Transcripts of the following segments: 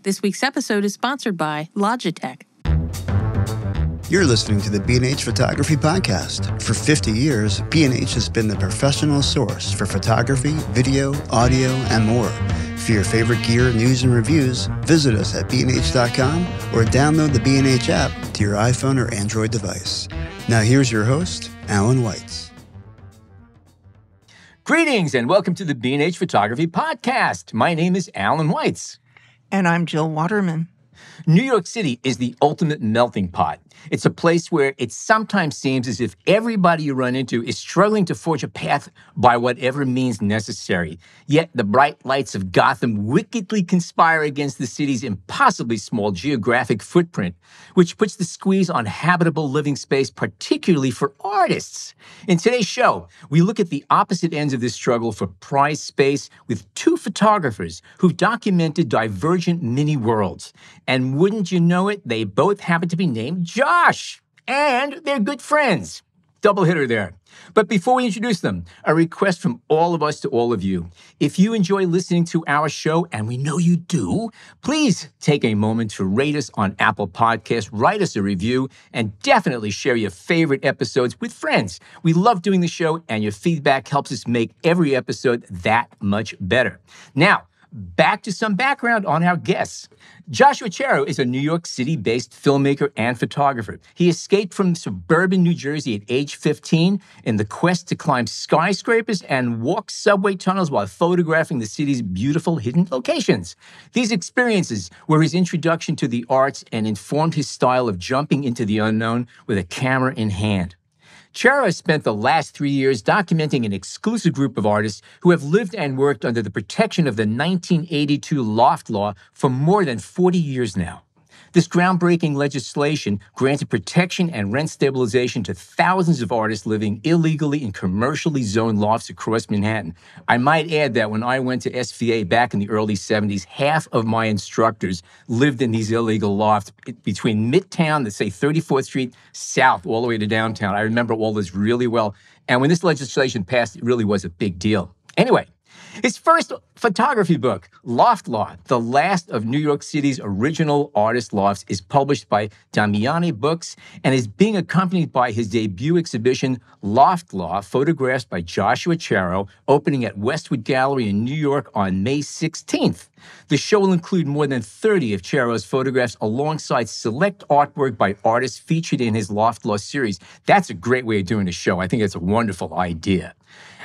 This week's episode is sponsored by Logitech. You're listening to the B&H Photography Podcast. For 50 years, B&H has been the professional source for photography, video, audio, and more. For your favorite gear, news, and reviews, visit us at bnh.com or download the B&H app to your iPhone or Android device. Now here's your host, Alan Weitz. Greetings and welcome to the B&H Photography Podcast. My name is Alan Weitz. And I'm Jill Waterman. New York City is the ultimate melting pot. It's a place where it sometimes seems as if everybody you run into is struggling to forge a path by whatever means necessary. Yet the bright lights of Gotham wickedly conspire against the city's impossibly small geographic footprint, which puts the squeeze on habitable living space, particularly for artists. In today's show, we look at the opposite ends of this struggle for prized space with two photographers who've documented divergent mini worlds. And wouldn't you know it, they both happen to be named Josh. And they're good friends. Double hitter there. But before we introduce them, a request from all of us to all of you. If you enjoy listening to our show, and we know you do, please take a moment to rate us on Apple Podcasts, write us a review, and definitely share your favorite episodes with friends. We love doing the show, and your feedback helps us make every episode that much better. Now, back to some background on our guests. Joshua Charow is a New York City-based filmmaker and photographer. He escaped from suburban New Jersey at age 15 in the quest to climb skyscrapers and walk subway tunnels while photographing the city's beautiful hidden locations. These experiences were his introduction to the arts and informed his style of jumping into the unknown with a camera in hand. Charow has spent the last 3 years documenting an exclusive group of artists who have lived and worked under the protection of the 1982 Loft Law for more than 40 years now. This groundbreaking legislation granted protection and rent stabilization to thousands of artists living illegally in commercially zoned lofts across Manhattan. I might add that when I went to SVA back in the early 70s, half of my instructors lived in these illegal lofts between Midtown, let's say 34th Street, south, all the way to downtown. I remember all this really well. And when this legislation passed, it really was a big deal. Anyway, his first photography book, Loft Law, the last of New York City's original artist lofts, is published by Damiani Books and is being accompanied by his debut exhibition, Loft Law, Photographs by Joshua Charow, opening at Westwood Gallery in New York on May 16th. The show will include more than 30 of Charow's photographs alongside select artwork by artists featured in his Loft Law series. That's a great way of doing a show. I think it's a wonderful idea.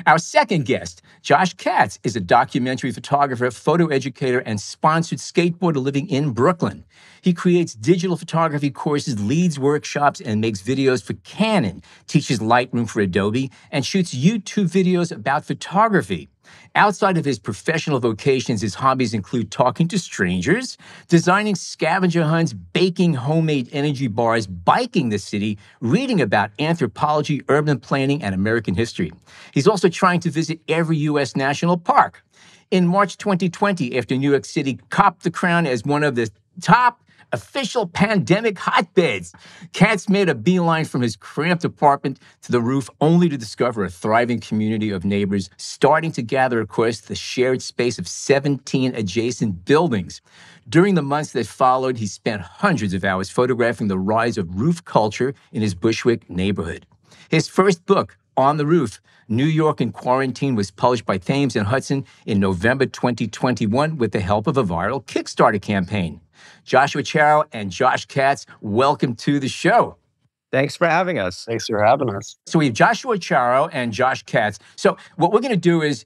Our second guest, Josh Katz, is a documentary photographer, photo educator, and sponsored skateboarder living in Brooklyn. He creates digital photography courses, leads workshops, and makes videos for Canon, teaches Lightroom for Adobe, and shoots YouTube videos about photography. Outside of his professional vocations, his hobbies include talking to strangers, designing scavenger hunts, baking homemade energy bars, biking the city, reading about anthropology, urban planning, and American history. He's also trying to visit every U.S. national park. In March 2020, after New York City copped the crown as one of the top official pandemic hotbeds, Katz made a beeline from his cramped apartment to the roof, only to discover a thriving community of neighbors starting to gather across the shared space of 17 adjacent buildings. During the months that followed, he spent hundreds of hours photographing the rise of roof culture in his Bushwick neighborhood. His first book, On the Roof, New York in Quarantine, was published by Thames and Hudson in November 2021 with the help of a viral Kickstarter campaign. Joshua Charow and Josh Katz, welcome to the show. Thanks for having us. Thanks for having us. So we have Joshua Charow and Josh Katz. So what we're going to do is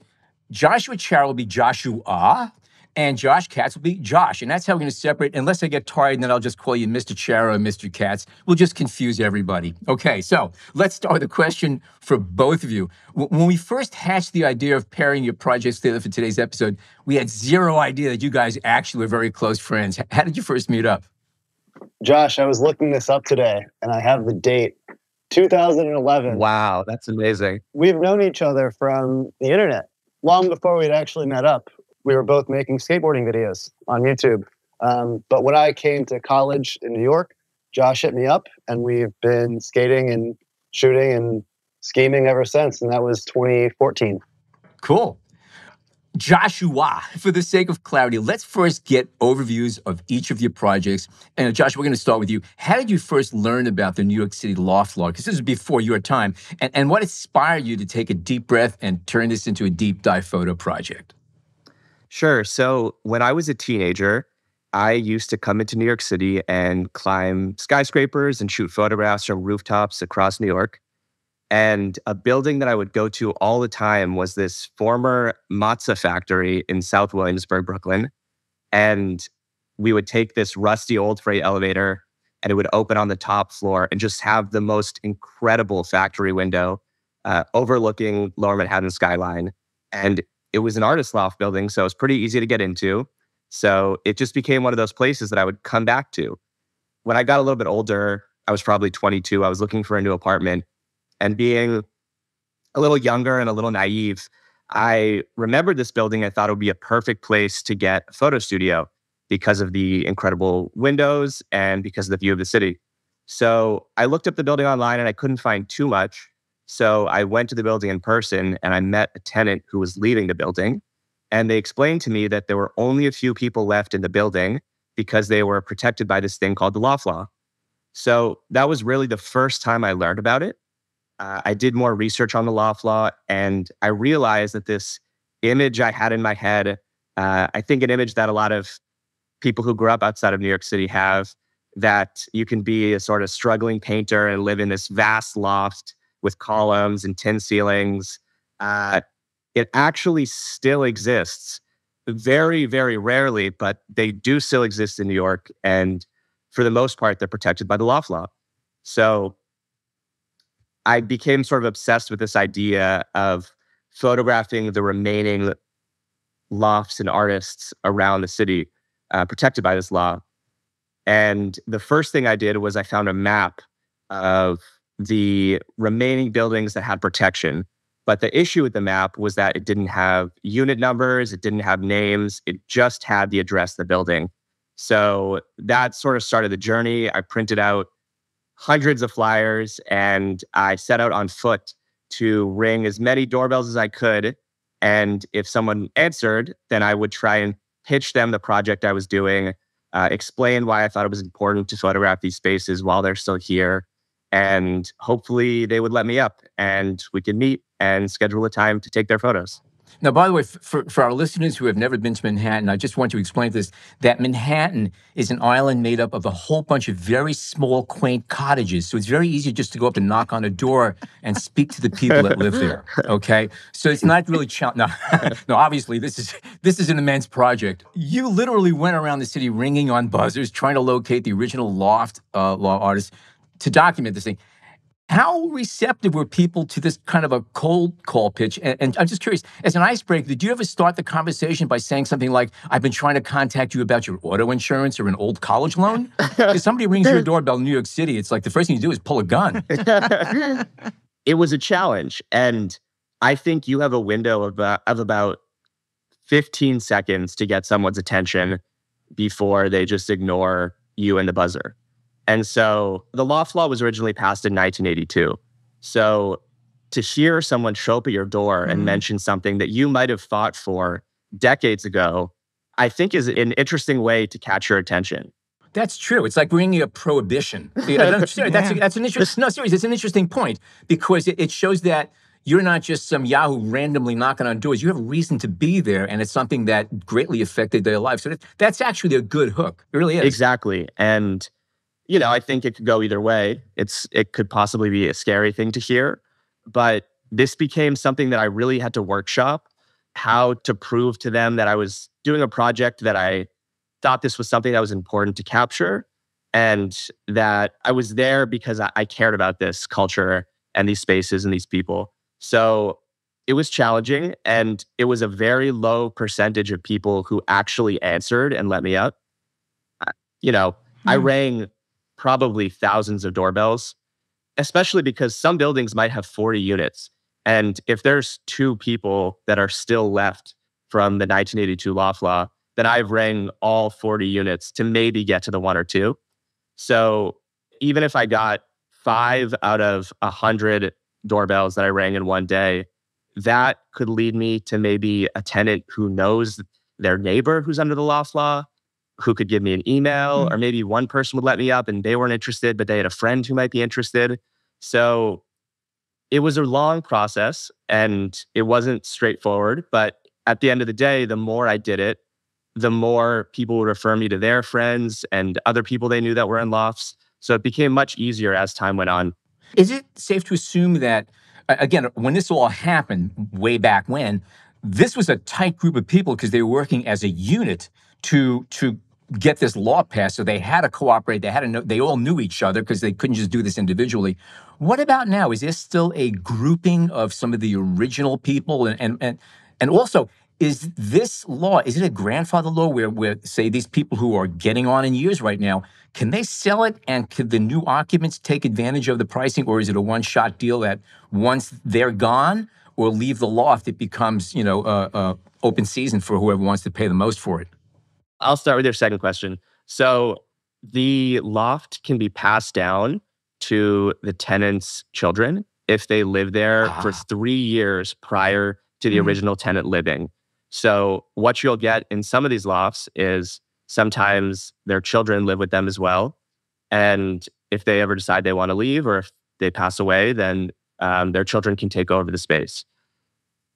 Joshua Charow will be Joshua, and Josh Katz will be Josh. And that's how we're going to separate. Unless I get tired, and then I'll just call you Mr. Charow and Mr. Katz. We'll just confuse everybody. Okay, so let's start with a question for both of you. When we first hatched the idea of pairing your projects together for today's episode, we had zero idea that you guys actually were very close friends. How did you first meet up? Josh, I was looking this up today, and I have the date, 2011. Wow, that's amazing. We've known each other from the internet long before we'd actually met up. We were both making skateboarding videos on YouTube. But when I came to college in New York, Josh hit me up, and we've been skating and shooting and scheming ever since, and that was 2014. Cool. Joshua, for the sake of clarity, let's first get overviews of each of your projects. And Josh, we're going to start with you. How did you first learn about the New York City Loft Law? Because this is before your time. And what inspired you to take a deep breath and turn this into a deep dive photo project? Sure. So when I was a teenager, I used to come into New York City and climb skyscrapers and shoot photographs from rooftops across New York. And a building that I would go to all the time was this former matzah factory in South Williamsburg, Brooklyn. And we would take this rusty old freight elevator and it would open on the top floor and just have the most incredible factory window overlooking Lower Manhattan skyline. And it was an artist loft building, so it was pretty easy to get into. So it just became one of those places that I would come back to. When I got a little bit older, I was probably 22, I was looking for a new apartment. And being a little younger and a little naive, I remembered this building. I thought it would be a perfect place to get a photo studio because of the incredible windows and because of the view of the city. So I looked up the building online and I couldn't find too much. So I went to the building in person and I met a tenant who was leaving the building. And they explained to me that there were only a few people left in the building because they were protected by this thing called the Loft Law. So that was really the first time I learned about it. I did more research on the Loft Law, and I realized that this image I had in my head, I think an image that a lot of people who grew up outside of New York City have, that you can be a sort of struggling painter and live in this vast loft with columns and tin ceilings. It actually still exists. Very, very rarely, but they do still exist in New York. And for the most part, they're protected by the Loft Law. So I became sort of obsessed with this idea of photographing the remaining lofts and artists around the city protected by this law. And the first thing I did was I found a map of the remaining buildings that had protection. But the issue with the map was that it didn't have unit numbers, it didn't have names, it just had the address of the building. So that sort of started the journey. I printed out hundreds of flyers and I set out on foot to ring as many doorbells as I could. And if someone answered, then I would try and pitch them the project I was doing, explain why I thought it was important to photograph these spaces while they're still here. And hopefully they would let me up and we could meet and schedule a time to take their photos. Now, by the way, for our listeners who have never been to Manhattan, I just want to explain this, that Manhattan is an island made up of a whole bunch of very small, quaint cottages. So it's very easy just to go up and knock on a door and speak to the people that live there, okay? So it's not really no, no, obviously, this is an immense project. You literally went around the city ringing on buzzers, trying to locate the original Loft Law artists to document this thing. How receptive were people to this kind of a cold call pitch? And I'm just curious, as an icebreaker, did you ever start the conversation by saying something like, I've been trying to contact you about your auto insurance or an old college loan? If somebody rings your doorbell in New York City, it's like the first thing you do is pull a gun. It was a challenge. And I think you have a window of about 15 seconds to get someone's attention before they just ignore you and the buzzer. And so the Loft Law was originally passed in 1982. So to hear someone show up at your door and mention something that you might have fought for decades ago, I think is an interesting way to catch your attention. That's true. It's like bringing a prohibition. That's an interesting. No, seriously, it's an interesting point because it shows that you're not just some Yahoo randomly knocking on doors. You have a reason to be there, and it's something that greatly affected their life. So that's actually a good hook. It really is. Exactly. And I think it could go either way. It could possibly be a scary thing to hear, but this became something that I really had to workshop, how to prove to them that I was doing a project that I thought this was something that was important to capture and that I was there because I cared about this culture and these spaces and these people. So it was challenging, and it was a very low percentage of people who actually answered and let me up. I rang probably thousands of doorbells, especially because some buildings might have 40 units. And if there's 2 people that are still left from the 1982 Loft Law, then I've rang all 40 units to maybe get to the 1 or 2. So even if I got 5 out of 100 doorbells that I rang in one day, that could lead me to maybe a tenant who knows their neighbor who's under the loft law, who could give me an email, or maybe one person would let me up and they weren't interested, but they had a friend who might be interested. So it was a long process and it wasn't straightforward. But at the end of the day, the more I did it, the more people would refer me to their friends and other people they knew that were in lofts. So it became much easier as time went on. Is it safe to assume that, again, when this all happened way back when, this was a tight group of people because they were working as a unit to get this law passed? So they had to cooperate. They had to know. They all knew each other because they couldn't just do this individually. What about now? Is there still a grouping of some of the original people? And also, is this law, is it a grandfather law where, say, these people who are getting on in years right now, can they sell it and could the new occupants take advantage of the pricing, or is it a one-shot deal that once they're gone or leave the loft, it becomes, open season for whoever wants to pay the most for it? I'll start with your second question. So the loft can be passed down to the tenant's children if they live there for 3 years prior to the original tenant living. So what you'll get in some of these lofts is sometimes their children live with them as well. And if they ever decide they want to leave or if they pass away, then their children can take over the space.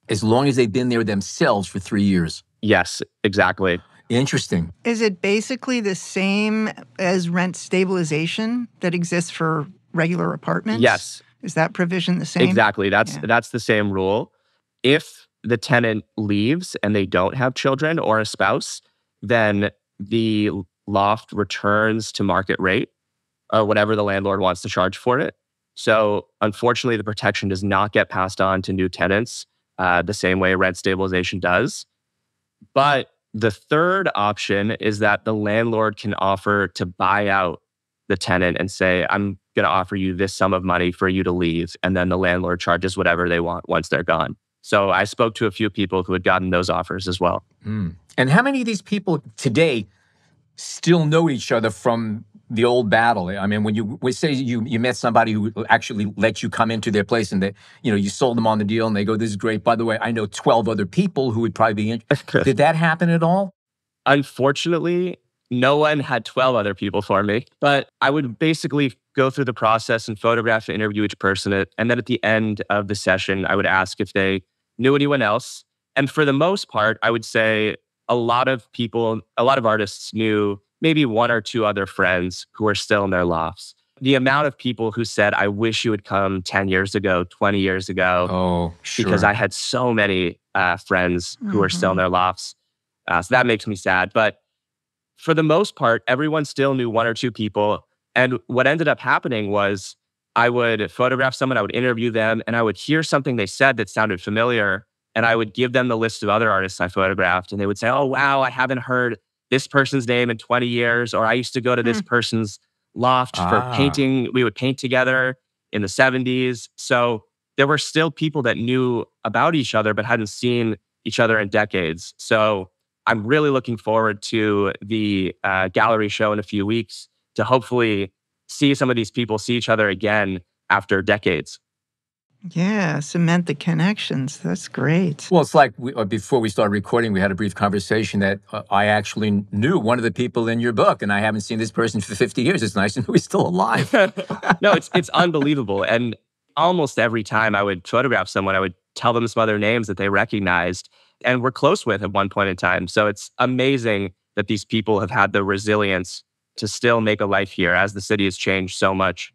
As long as they've been there themselves for 3 years. Yes, exactly. Interesting. Is it basically the same as rent stabilization that exists for regular apartments? Yes. Is that provision the same? Exactly. That's the same rule. If the tenant leaves and they don't have children or a spouse, then the loft returns to market rate or whatever the landlord wants to charge for it. So unfortunately, the protection does not get passed on to new tenants the same way rent stabilization does. But the third option is that the landlord can offer to buy out the tenant and say, I'm going to offer you this sum of money for you to leave. And then the landlord charges whatever they want once they're gone. So I spoke to a few people who had gotten those offers as well. And how many of these people today still know each other from the old battle? I mean, when we say you met somebody who actually let you come into their place and you sold them on the deal and they go, this is great. By the way, I know 12 other people who would probably be interested. Did that happen at all? Unfortunately, no one had 12 other people for me, but I would basically go through the process and photograph and interview each person. And then at the end of the session, I would ask if they knew anyone else. And for the most part, I would say a lot of artists knew maybe one or two other friends who are still in their lofts. The amount of people who said, I wish you would come 10 years ago, 20 years ago. Oh, sure. Because I had so many friends who are still in their lofts. So that makes me sad. But for the most part, everyone still knew one or two people. And what ended up happening was I would photograph someone, I would interview them, and I would hear something they said that sounded familiar. And I would give them the list of other artists I photographed. And they would say, oh, wow, I haven't heard this person's name in 20 years. Or I used to go to this person's loft for painting. We would paint together in the 70s. So there were still people that knew about each other, but hadn't seen each other in decades. So I'm really looking forward to the gallery show in a few weeks to hopefully see some of these people see each other again after decades. Yeah, cement the connections. That's great. Well, it's like before we started recording, we had a brief conversation that I actually knew one of the people in your book, and I haven't seen this person for 50 years. It's nice to know he's still alive. No, it's unbelievable. And almost every time I would photograph someone, I would tell them some other names that they recognized and were close with at one point in time. So it's amazing that these people have had the resilience to still make a life here as the city has changed so much.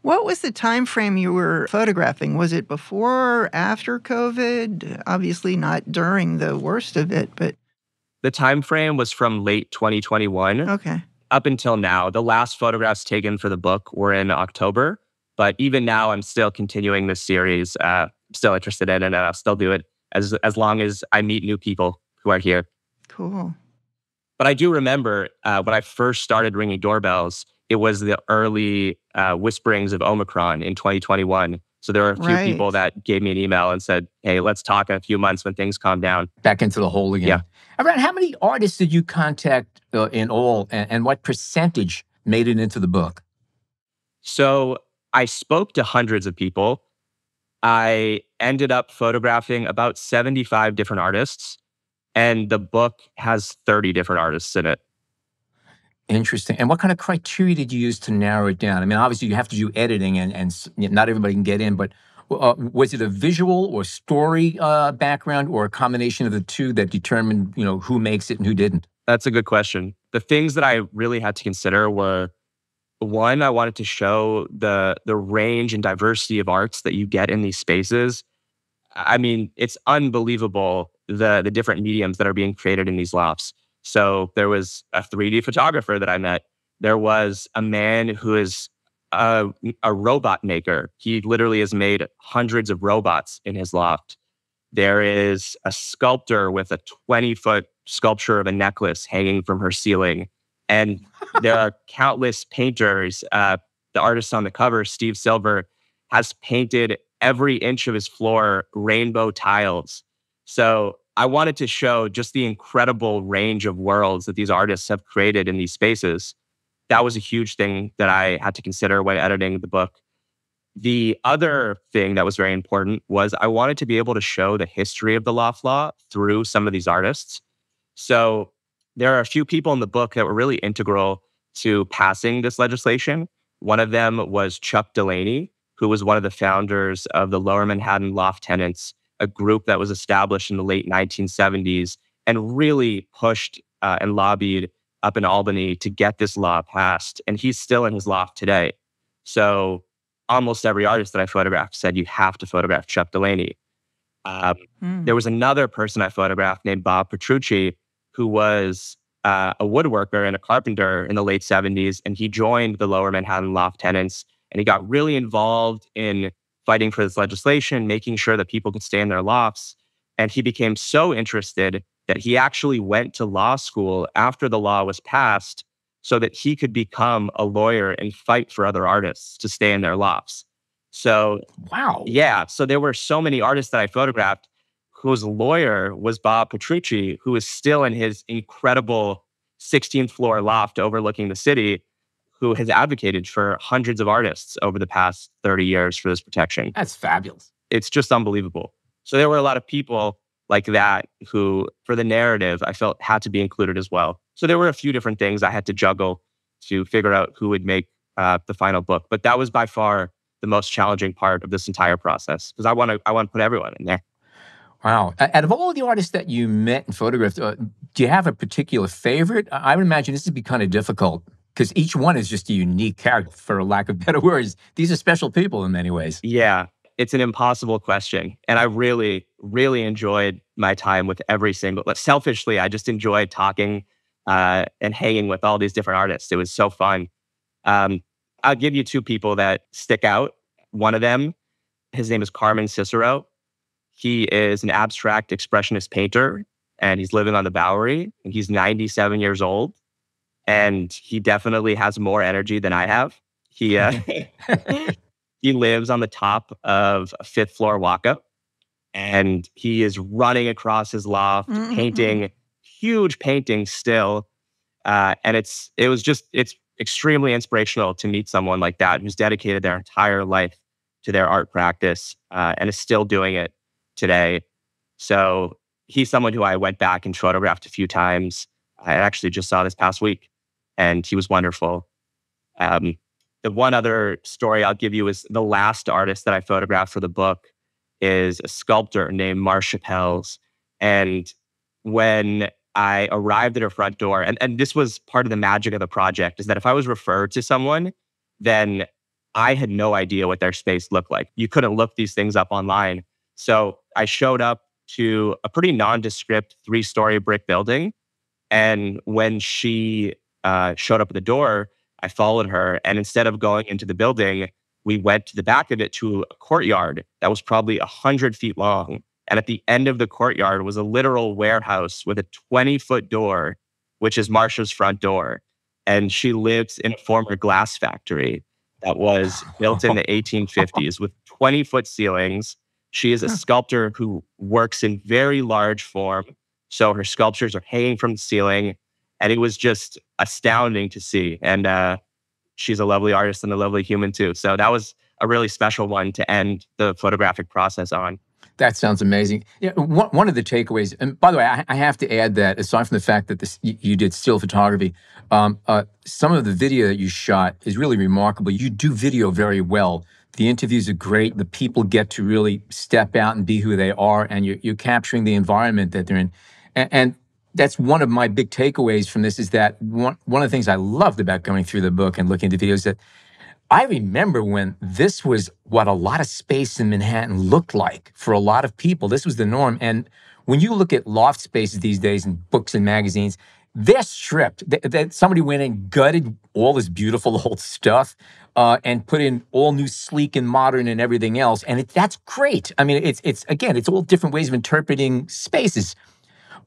What was the time frame you were photographing? Was it before or after COVID? Obviously not during the worst of it, but... The time frame was from late 2021 up until now. The last photographs taken for the book were in October, but even now I'm still continuing this series. Still interested in it, and I'll still do it as long as I meet new people who are here. Cool. But I do remember when I first started ringing doorbells, it was the early whisperings of Omicron in 2021. So there were a few people that gave me an email and said, hey, let's talk in a few months when things calm down. Back into the hole again. Yeah. Around how many artists did you contact in all, and what percentage made it into the book? So I spoke to hundreds of people. I ended up photographing about 75 different artists, and the book has 30 different artists in it. Interesting. And what kind of criteria did you use to narrow it down? I mean, obviously you have to do editing, and not everybody can get in, but was it a visual or story background, or a combination of the two that determined, who makes it and who didn't? That's a good question. The things that I really had to consider were, one, I wanted to show the range and diversity of arts that you get in these spaces. I mean, it's unbelievable the different mediums that are being created in these lofts. So there was a 3D photographer that I met. There was a man who is a robot maker. He literally has made hundreds of robots in his loft. There is a sculptor with a 20-foot sculpture of a necklace hanging from her ceiling. And there are countless painters. The artist on the cover, Steve Silver, has painted every inch of his floor rainbow tiles. So I wanted to show just the incredible range of worlds that these artists have created in these spaces. That was a huge thing that I had to consider when editing the book. The other thing that was very important was I wanted to be able to show the history of the Loft Law through some of these artists. So there are a few people in the book that were really integral to passing this legislation. One of them was Chuck Delaney, who was one of the founders of the Lower Manhattan Loft Tenants, a group that was established in the late 1970s and really pushed and lobbied up in Albany to get this law passed. And he's still in his loft today. So almost every artist that I photographed said, you have to photograph Chuck Delaney. There was another person I photographed named Bob Petrucci, who was a woodworker and a carpenter in the late 70s. And he joined the Lower Manhattan Loft Tenants. And he got really involved in fighting for this legislation, making sure that people could stay in their lofts. And he became so interested that he actually went to law school after the law was passed so that he could become a lawyer and fight for other artists to stay in their lofts. So, wow. Yeah. So there were so many artists that I photographed whose lawyer was Bob Petrucci, who is still in his incredible 16th floor loft overlooking the city, who has advocated for hundreds of artists over the past 30 years for this protection. That's fabulous. It's just unbelievable. So there were a lot of people like that who, for the narrative, I felt had to be included as well. So there were a few different things I had to juggle to figure out who would make the final book. But that was by far the most challenging part of this entire process, because I want to put everyone in there. Wow. Out of all the artists that you met and photographed, do you have a particular favorite? I would imagine this would be kind of difficult because each one is just a unique character, for lack of better words. These are special people in many ways. Yeah, it's an impossible question. And I really, really enjoyed my time with every single, selfishly, I just enjoyed talking and hanging with all these different artists. It was so fun. I'll give you two people that stick out. One of them, his name is Carmen Cicero. He is an abstract expressionist painter, and he's living on the Bowery, and he's 97 years old, and he definitely has more energy than I have. He he lives on the top of a 5th floor walk-up, and he is running across his loft, painting huge paintings still, and it's extremely inspirational to meet someone like that who's dedicated their entire life to their art practice and is still doing it today. So he's someone who I went back and photographed a few times. I actually just saw this past week, and he was wonderful. The one other story I'll give you is the last artist that I photographed for the book is a sculptor named Marcia Pells. And when I arrived at her front door, and this was part of the magic of the project, is that if I was referred to someone, then I had no idea what their space looked like. You couldn't look these things up online. So I showed up to a pretty nondescript 3-story brick building. And when she showed up at the door, I followed her. And instead of going into the building, we went to the back of it to a courtyard that was probably 100 feet long. And at the end of the courtyard was a literal warehouse with a 20-foot door, which is Marcia's front door. And she lives in a former glass factory that was built in the 1850s with 20-foot ceilings. She is a sculptor who works in very large form. So her sculptures are hanging from the ceiling. And it was just astounding to see. And she's a lovely artist and a lovely human too. So that was a really special one to end the photographic process on. That sounds amazing. Yeah, one of the takeaways, and by the way, I have to add that aside from the fact that you did still photography, some of the video that you shot is really remarkable. You do video very well. The interviews are great. The people get to really step out and be who they are, and you're capturing the environment that they're in. And that's one of my big takeaways from this is that one of the things I loved about going through the book and looking at the videos that I remember when this was what a lot of space in Manhattan looked like for a lot of people. This was the norm. And when you look at loft spaces these days in books and magazines, they're stripped. Somebody went and gutted all this beautiful old stuff and put in all new sleek and modern and everything else. And that's great. I mean, it's all different ways of interpreting spaces.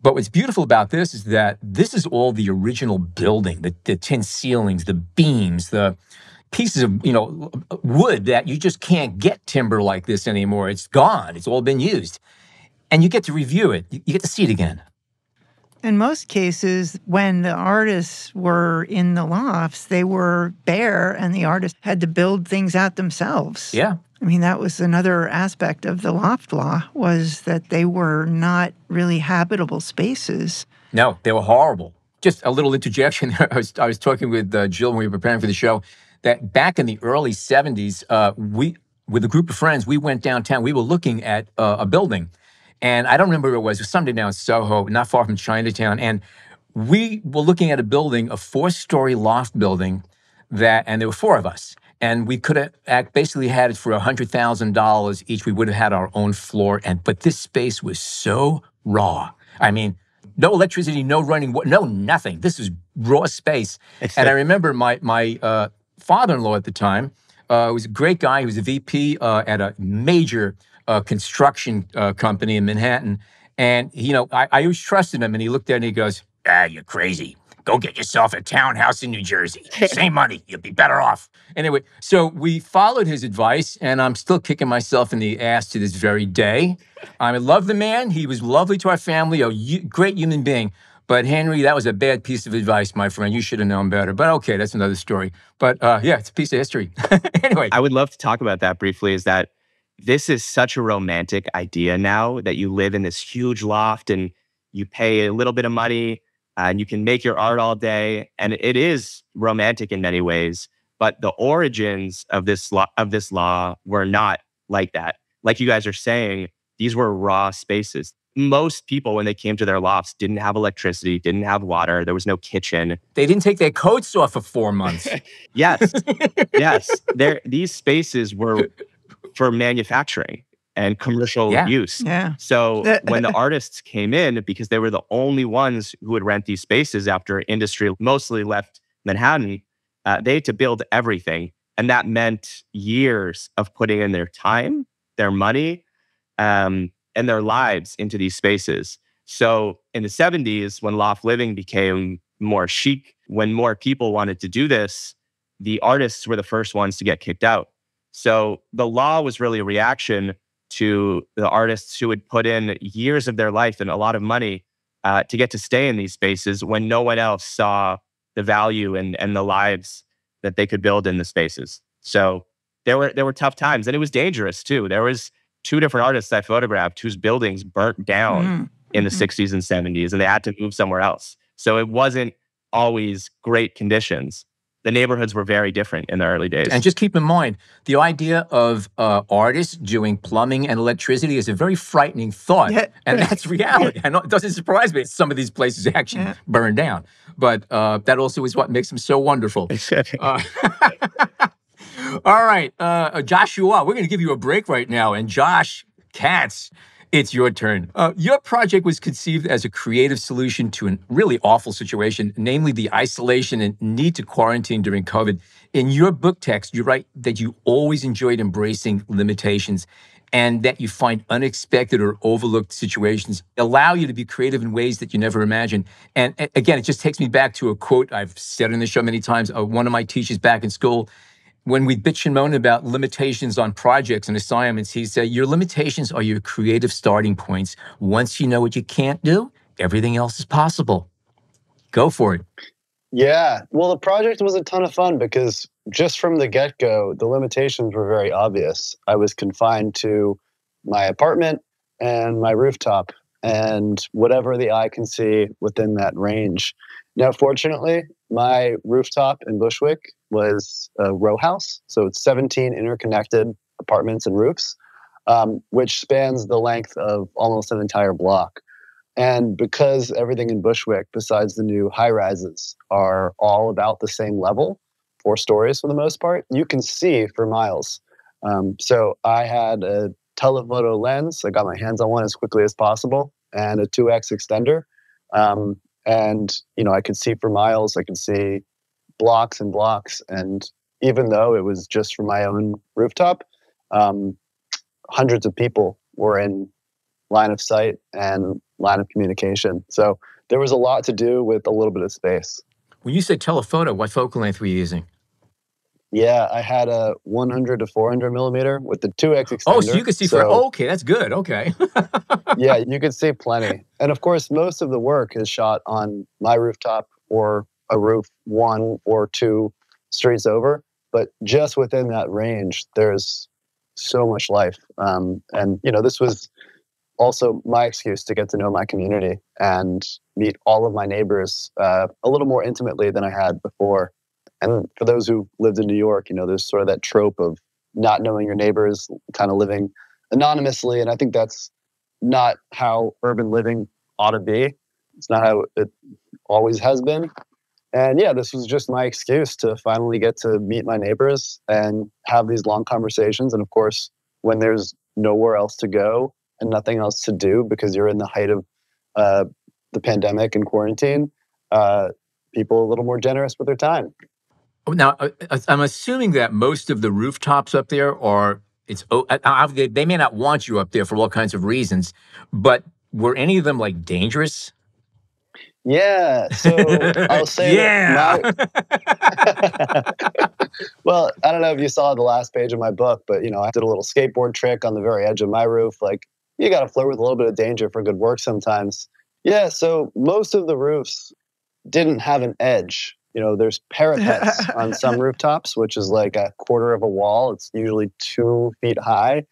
But what's beautiful about this is that this is all the original building, the tin ceilings, the beams, the pieces of, wood that you just can't get timber like this anymore. It's gone. It's all been used. And you get to review it. You get to see it again. In most cases, when the artists were in the lofts, they were bare and the artists had to build things out themselves. Yeah. I mean, that was another aspect of the Loft Law, was that they were not really habitable spaces. No, they were horrible. Just a little interjection. I was talking with Jill when we were preparing for the show, that back in the early 70s, we, with a group of friends, we went downtown. We were looking at a building. And I don't remember where it was. It was something down in Soho, not far from Chinatown. And we were looking at a building, a 4-story loft building, and there were 4 of us. And we could have basically had it for $100,000 each. We would have had our own floor. But this space was so raw. I mean, no electricity, no running, no nothing. This is raw space. And I remember my father-in-law at the time was a great guy. He was a VP at a major construction company in Manhattan. And, I always trusted him. And he looked at me and he goes, you're crazy. Go get yourself a townhouse in New Jersey. Same money. You'll be better off. Anyway, so we followed his advice, and I'm still kicking myself in the ass to this very day. I love the man. He was lovely to our family, a great human being. But Henry, that was a bad piece of advice, my friend. You should have known better. But okay, that's another story. But yeah, it's a piece of history. Anyway. I would love to talk about that briefly, is that this is such a romantic idea now that you live in this huge loft and you pay a little bit of money and you can make your art all day. And it is romantic in many ways. But the origins of this law were not like that. Like you guys are saying, these were raw spaces. Most people, when they came to their lofts, didn't have electricity, didn't have water. There was no kitchen. They didn't take their coats off for 4 months. Yes. These spaces were for manufacturing and commercial use. Yeah. So when the artists came in, because they were the only ones who would rent these spaces after industry mostly left Manhattan, they had to build everything. And that meant years of putting in their time, their money, and their lives into these spaces. So in the 70s, when loft living became more chic, when more people wanted to do this, the artists were the first ones to get kicked out. So the law was really a reaction to the artists who would put in years of their life and a lot of money to get to stay in these spaces when no one else saw the value and the lives that they could build in the spaces. So there were tough times, and it was dangerous too. There was 2 different artists I photographed whose buildings burnt down in the 60s and 70s, and they had to move somewhere else. So it wasn't always great conditions. The neighborhoods were very different in the early days. And just keep in mind, the idea of artists doing plumbing and electricity is a very frightening thought. Yeah. And that's reality. I know it doesn't surprise me that some of these places actually burn down. But that also is what makes them so wonderful. All right, Joshua, we're going to give you a break right now. And Josh Katz, it's your turn. Your project was conceived as a creative solution to a really awful situation, namely the isolation and need to quarantine during COVID. In your book text, you write that you always enjoyed embracing limitations and that you find unexpected or overlooked situations allow you to be creative in ways that you never imagined. And again, it just takes me back to a quote I've said on the show many times. One of my teachers back in school, when we bitch and moan about limitations on projects and assignments, he said, your limitations are your creative starting points. Once you know what you can't do, everything else is possible. Go for it. Yeah. Well, the project was a ton of fun because just from the get-go, the limitations were very obvious. I was confined to my apartment and my rooftop and whatever the eye can see within that range. Now, fortunately, my rooftop in Bushwick was a row house. So it's 17 interconnected apartments and roofs, which spans the length of almost an entire block. And because everything in Bushwick, besides the new high rises, are all about the same level, 4 stories for the most part, you can see for miles. So I had a telephoto lens. I got my hands on one as quickly as possible, and a 2x extender. And I could see for miles. I could see blocks and blocks. And even though it was just for my own rooftop, hundreds of people were in line of sight and line of communication. So there was a lot to do with a little bit of space. When you say telephoto, what focal length were you using? Yeah, I had a 100 to 400 millimeter with the 2x extender. Oh, so you could see okay, that's good. Okay. Yeah, you could see plenty. And of course, most of the work is shot on my rooftop or a roof 1 or 2 streets over. But just within that range, there's so much life. And this was also my excuse to get to know my community and meet all of my neighbors a little more intimately than I had before. And for those who lived in New York, there's sort of that trope of not knowing your neighbors, kind of living anonymously. And I think that's not how urban living ought to be. It's not how it always has been. And yeah, this was just my excuse to finally get to meet my neighbors and have these long conversations. And of course, when there's nowhere else to go and nothing else to do because you're in the height of the pandemic and quarantine, people are a little more generous with their time. Now, I'm assuming that most of the rooftops up there they may not want you up there for all kinds of reasons, but were any of them like dangerous? Yeah, so I'll say well, I don't know if you saw the last page of my book, but I did a little skateboard trick on the very edge of my roof. Like, you got to flirt with a little bit of danger for good work sometimes. Yeah, so most of the roofs didn't have an edge. There's parapets on some rooftops, which is like a quarter of a wall. It's usually 2 feet high.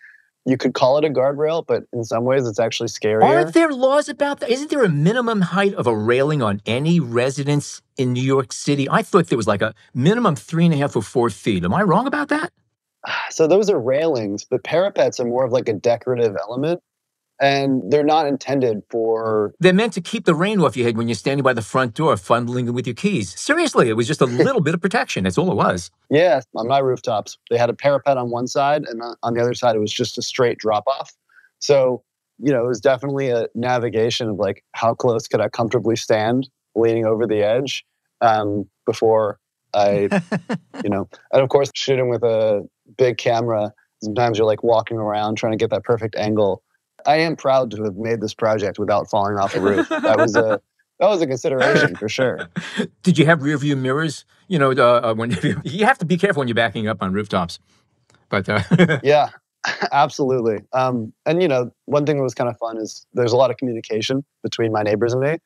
You could call it a guardrail, but in some ways it's actually scarier. Aren't there laws about that? Isn't there a minimum height of a railing on any residence in New York City? I thought there was like a minimum 3.5 or 4 feet. Am I wrong about that? So those are railings, but parapets are more of like a decorative element. And they're not intended for... They're meant to keep the rain off your head when you're standing by the front door fumbling with your keys. Seriously, it was just a little bit of protection. That's all it was. Yeah, on my rooftops, they had a parapet on one side, and on the other side, it was just a straight drop-off. So, it was definitely a navigation of like, how close could I comfortably stand leaning over the edge before I, and of course, shooting with a big camera, sometimes you're like walking around trying to get that perfect angle. I am proud to have made this project without falling off a roof. That was a consideration for sure. Did you have rear view mirrors? When you have to be careful when you're backing up on rooftops. But yeah, absolutely. And one thing that was kind of fun is there's a lot of communication between my neighbors and me.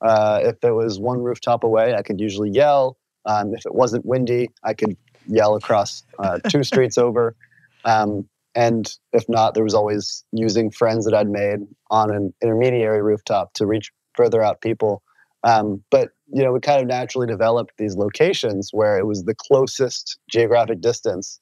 If there was one rooftop away, I could usually yell. If it wasn't windy, I could yell across 2 streets over. And if not, there was always using friends that I'd made on an intermediary rooftop to reach further out people. But, we kind of naturally developed these locations where it was the closest geographic distance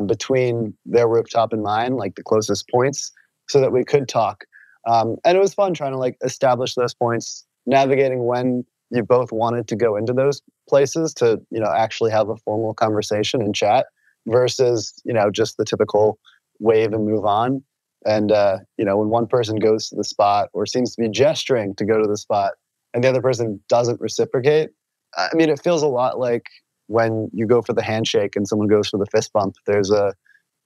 between their rooftop and mine, like the closest points, so that we could talk. And it was fun trying to like establish those points, navigating when you both wanted to go into those places to, actually have a formal conversation and chat versus, just the typical wave and move on. And, when one person goes to the spot or seems to be gesturing to go to the spot and the other person doesn't reciprocate, it feels a lot like when you go for the handshake and someone goes for the fist bump. There's a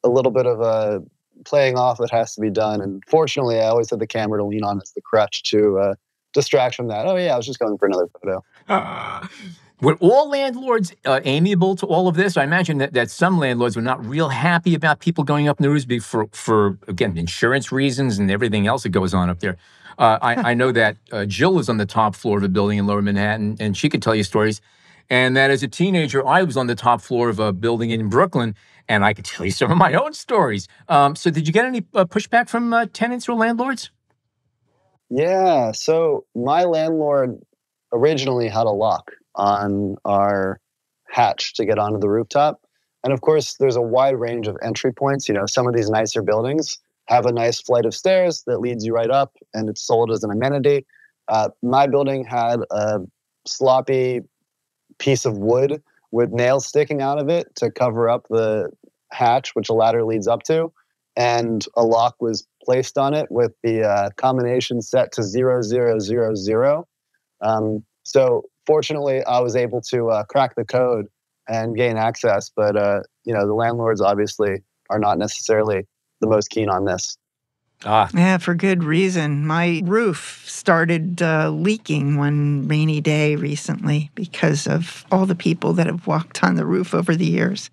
little bit of a playing off that has to be done. And fortunately, I always had the camera to lean on as the crutch to distract from that. Oh, yeah, I was just going for another photo. Were all landlords amiable to all of this? I imagine that some landlords were not real happy about people going up in the roofs for again, insurance reasons and everything else that goes on up there. I know that Jill is on the top floor of a building in Lower Manhattan, and she could tell you stories. And that as a teenager, I was on the top floor of a building in Brooklyn, and I could tell you some of my own stories. So did you get any pushback from tenants or landlords? Yeah. So my landlord originally had a lock on our hatch to get onto the rooftop. And of course, there's a wide range of entry points. Some of these nicer buildings have a nice flight of stairs that leads you right up, and it's sold as an amenity. My building had a sloppy piece of wood with nails sticking out of it to cover up the hatch, which a ladder leads up to. And a lock was placed on it with the combination set to 0000. So fortunately, I was able to crack the code and gain access. But the landlords obviously are not necessarily the most keen on this. Yeah, for good reason. My roof started leaking one rainy day recently because of all the people that have walked on the roof over the years.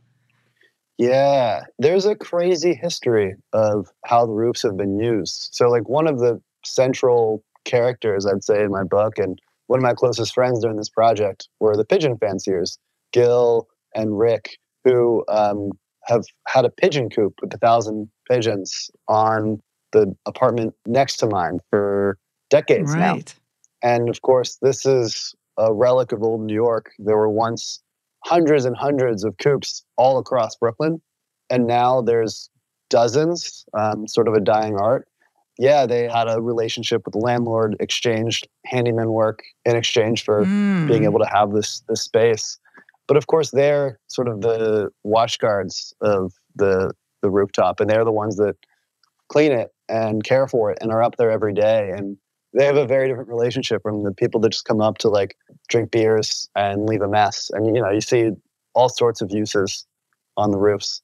Yeah, there's a crazy history of how the roofs have been used. So, like, one of the central characters, I'd say, in my book, and one of my closest friends during this project were the pigeon fanciers, Gil and Rick, who have had a pigeon coop with 1,000 pigeons on the apartment next to mine for decades now. And of course, this is a relic of old New York. There were once hundreds and hundreds of coops all across Brooklyn, and now there's dozens, sort of a dying art. Yeah, they had a relationship with the landlord, exchanged handyman work in exchange for being able to have this space. But of course, they're sort of the watch guards of the rooftop, and they're the ones that clean it and care for it and are up there every day. And they have a very different relationship from the people that just come up to like drink beers and leave a mess. And, you see all sorts of uses on the roofs.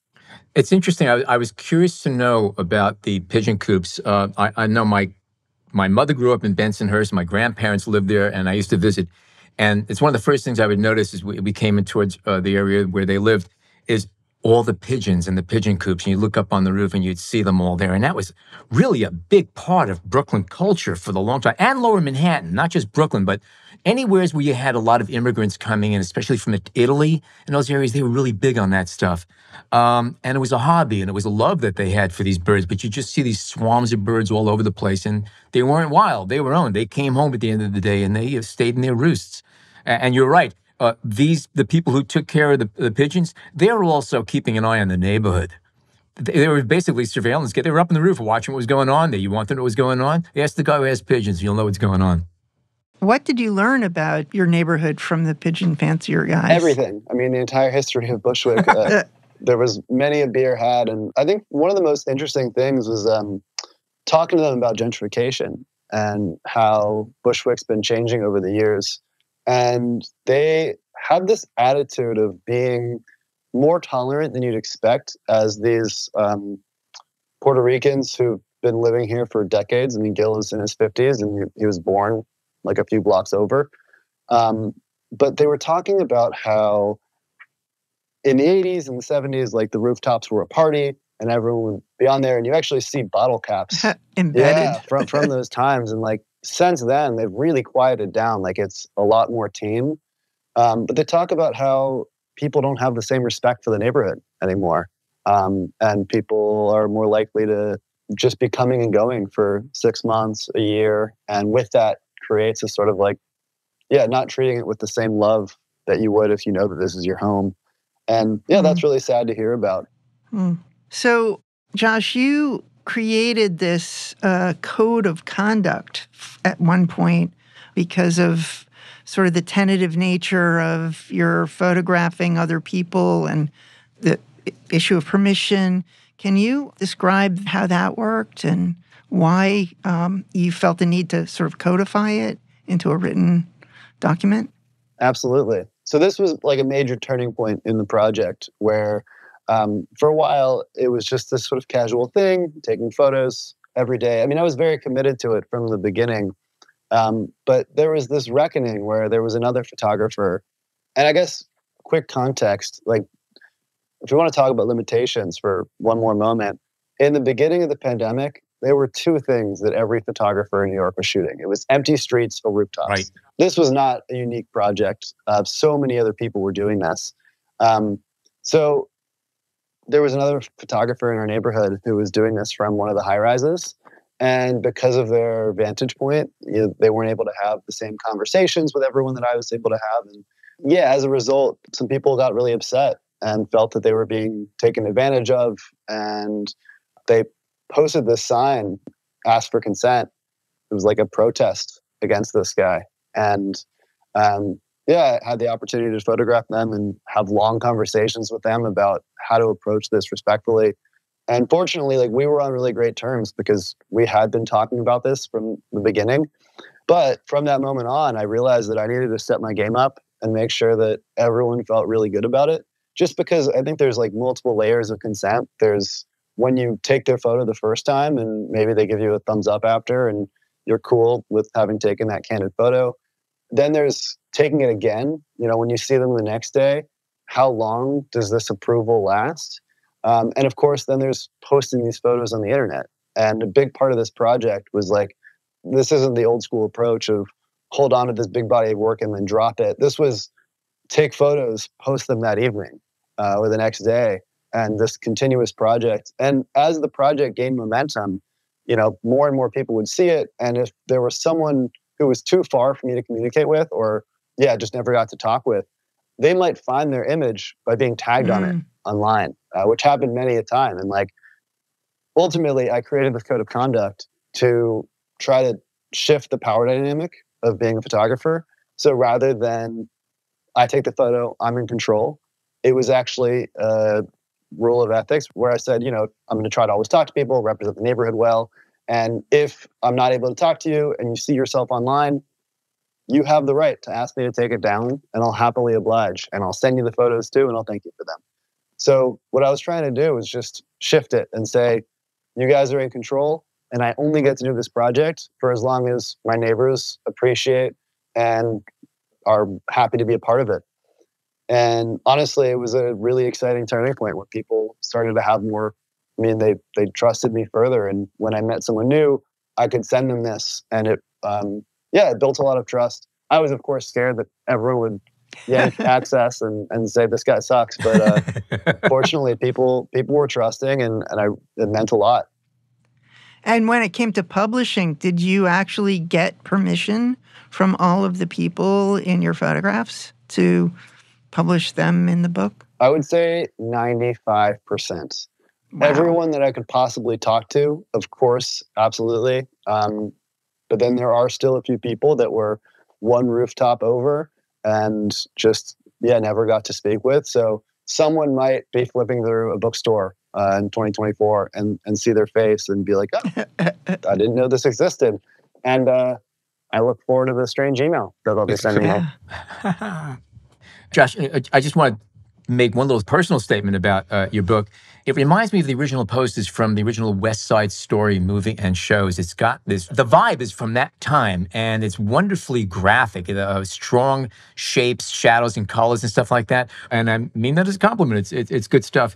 It's interesting. I was curious to know about the pigeon coops. I know my mother grew up in Bensonhurst. My grandparents lived there, and I used to visit. And it's one of the first things I would notice as we came in towards the area where they lived is all the pigeons and the pigeon coops. And you look up on the roof and you'd see them all there. And that was really a big part of Brooklyn culture for the long time. And Lower Manhattan, not just Brooklyn, but anywhere where you had a lot of immigrants coming in, especially from Italy and those areas, they were really big on that stuff. And it was a hobby and it was a love that they had for these birds. But you just see these swarms of birds all over the place. And they weren't wild. They were owned. They came home at the end of the day and they stayed in their roosts. And you're right. The people who took care of the pigeons, they were also keeping an eye on the neighborhood. They were basically surveillance. They were up on the roof watching what was going on there. You want to know what was going on? Ask the guy who has pigeons. You'll know what's going on. What did you learn about your neighborhood from the pigeon fancier guys? Everything. I mean, the entire history of Bushwick. There was many a beer had. And I think one of the most interesting things was talking to them about gentrification and how Bushwick's been changing over the years. And they had this attitude of being more tolerant than you'd expect as these Puerto Ricans who've been living here for decades. I mean, Gil is in his 50s and he was born like a few blocks over. But they were talking about how in the 80s and the 70s, like the rooftops were a party and everyone would be on there and you actually see bottle caps embedded from those times. And like, since then, they've really quieted down. Like it's a lot more tame. But they talk about how people don't have the same respect for the neighborhood anymore. And people are more likely to just be coming and going for 6 months, a year. And with that creates a sort of like, not treating it with the same love that you would if you know that this is your home. And that's really sad to hear about. So, Josh, you created this code of conduct at one point because of sort of the tentative nature of your photographing other people and the issue of permission. Can you describe how that worked and why you felt the need to sort of codify it into a written document? Absolutely. So this was like a major turning point in the project where for a while, it was just this sort of casual thing, taking photos every day. I mean, I was very committed to it from the beginning. But there was this reckoning where there was another photographer. And I guess, quick context, like, if you want to talk about limitations for one more moment, in the beginning of the pandemic, there were two things that every photographer in New York was shooting. It was empty streets or rooftops. Right. This was not a unique project. So many other people were doing this. So there was another photographer in our neighborhood who was doing this from one of the high rises. And because of their vantage point, they weren't able to have the same conversations with everyone that I was able to have. And yeah, as a result, some people got really upset and felt that they were being taken advantage of. And they posted this sign, asked for consent. It was like a protest against this guy. And I had the opportunity to photograph them and have long conversations with them about how to approach this respectfully. And fortunately, like, we were on really great terms because we had been talking about this from the beginning. But from that moment on, I realized that I needed to step my game up and make sure that everyone felt really good about it. Just because I think there's like multiple layers of consent. There's when you take their photo the first time and maybe they give you a thumbs up after and you're cool with having taken that candid photo. Then there's taking it again. When you see them the next day, how long does this approval last? And of course, then there's posting these photos on the internet. And a big part of this project was like, this isn't the old school approach of hold on to this big body of work and then drop it. This was take photos, post them that evening or the next day, and this continuous project. And as the project gained momentum, more and more people would see it. And if there was someone who was too far for me to communicate with, or just never got to talk with, they might find their image by being tagged on it online, which happened many a time. And like, ultimately, I created this code of conduct to try to shift the power dynamic of being a photographer. So rather than I take the photo, I'm in control, it was actually a rule of ethics where I said, I'm going to try to always talk to people, represent the neighborhood well. And if I'm not able to talk to you and you see yourself online, you have the right to ask me to take it down, and I'll happily oblige. And I'll send you the photos too, and I'll thank you for them. So what I was trying to do was just shift it and say, you guys are in control, and I only get to do this project for as long as my neighbors appreciate and are happy to be a part of it. And honestly, it was a really exciting turning point when people started to have more. They trusted me further. And when I met someone new, I could send them this. And it built a lot of trust. I was, of course, scared that everyone would yank access and say, this guy sucks. But fortunately, people were trusting, and it meant a lot. And when it came to publishing, did you actually get permission from all of the people in your photographs to publish them in the book? I would say 95%. Wow. Everyone that I could possibly talk to, of course, absolutely. But then there are still a few people that were one rooftop over and just, never got to speak with. So someone might be flipping through a bookstore in 2024 and see their face and be like, oh, I didn't know this existed. And I look forward to the strange email that they'll be sending me. Josh, I just want to make one little personal statement about your book. It reminds me of the original posters from the original West Side Story movie and shows. It's got the vibe is from that time, and it's wonderfully graphic, strong shapes, shadows, and colors and stuff like that. And I mean that as a compliment. It's good stuff.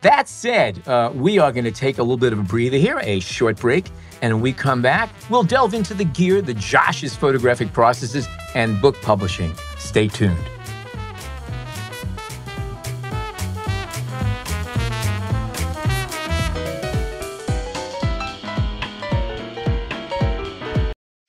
That said, we are going to take a little bit of a breather here, a short break. And when we come back, we'll delve into the gear, the Josh's photographic processes, and book publishing. Stay tuned.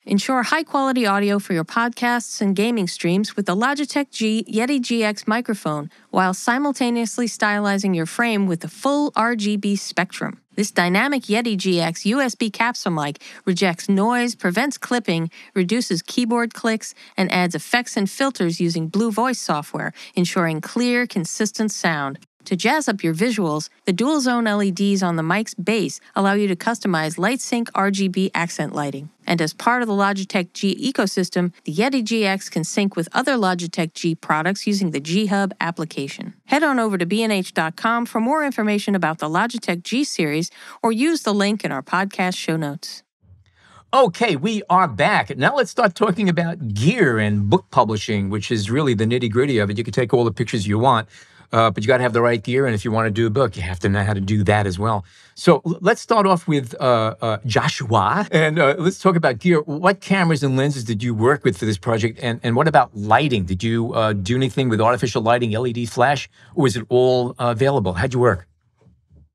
Ensure high-quality audio for your podcasts and gaming streams with the Logitech G Yeti GX microphone while simultaneously stylizing your frame with the full RGB spectrum. This dynamic Yeti GX USB capsule mic rejects noise, prevents clipping, reduces keyboard clicks, and adds effects and filters using Blue Voice software, ensuring clear, consistent sound. To jazz up your visuals, the dual-zone LEDs on the mic's base allow you to customize light-sync RGB accent lighting. And as part of the Logitech G ecosystem, the Yeti GX can sync with other Logitech G products using the G Hub application. Head on over to bnh.com for more information about the Logitech G series or use the link in our podcast show notes. Okay, we are back. Now let's start talking about gear and book publishing, which is really the nitty-gritty of it. You can take all the pictures you want. but you got to have the right gear. And if you want to do a book, you have to know how to do that as well. So let's start off with Joshua, and let's talk about gear. What cameras and lenses did you work with for this project? And what about lighting? Did you do anything with artificial lighting, LED flash, or was it all available? How'd you work?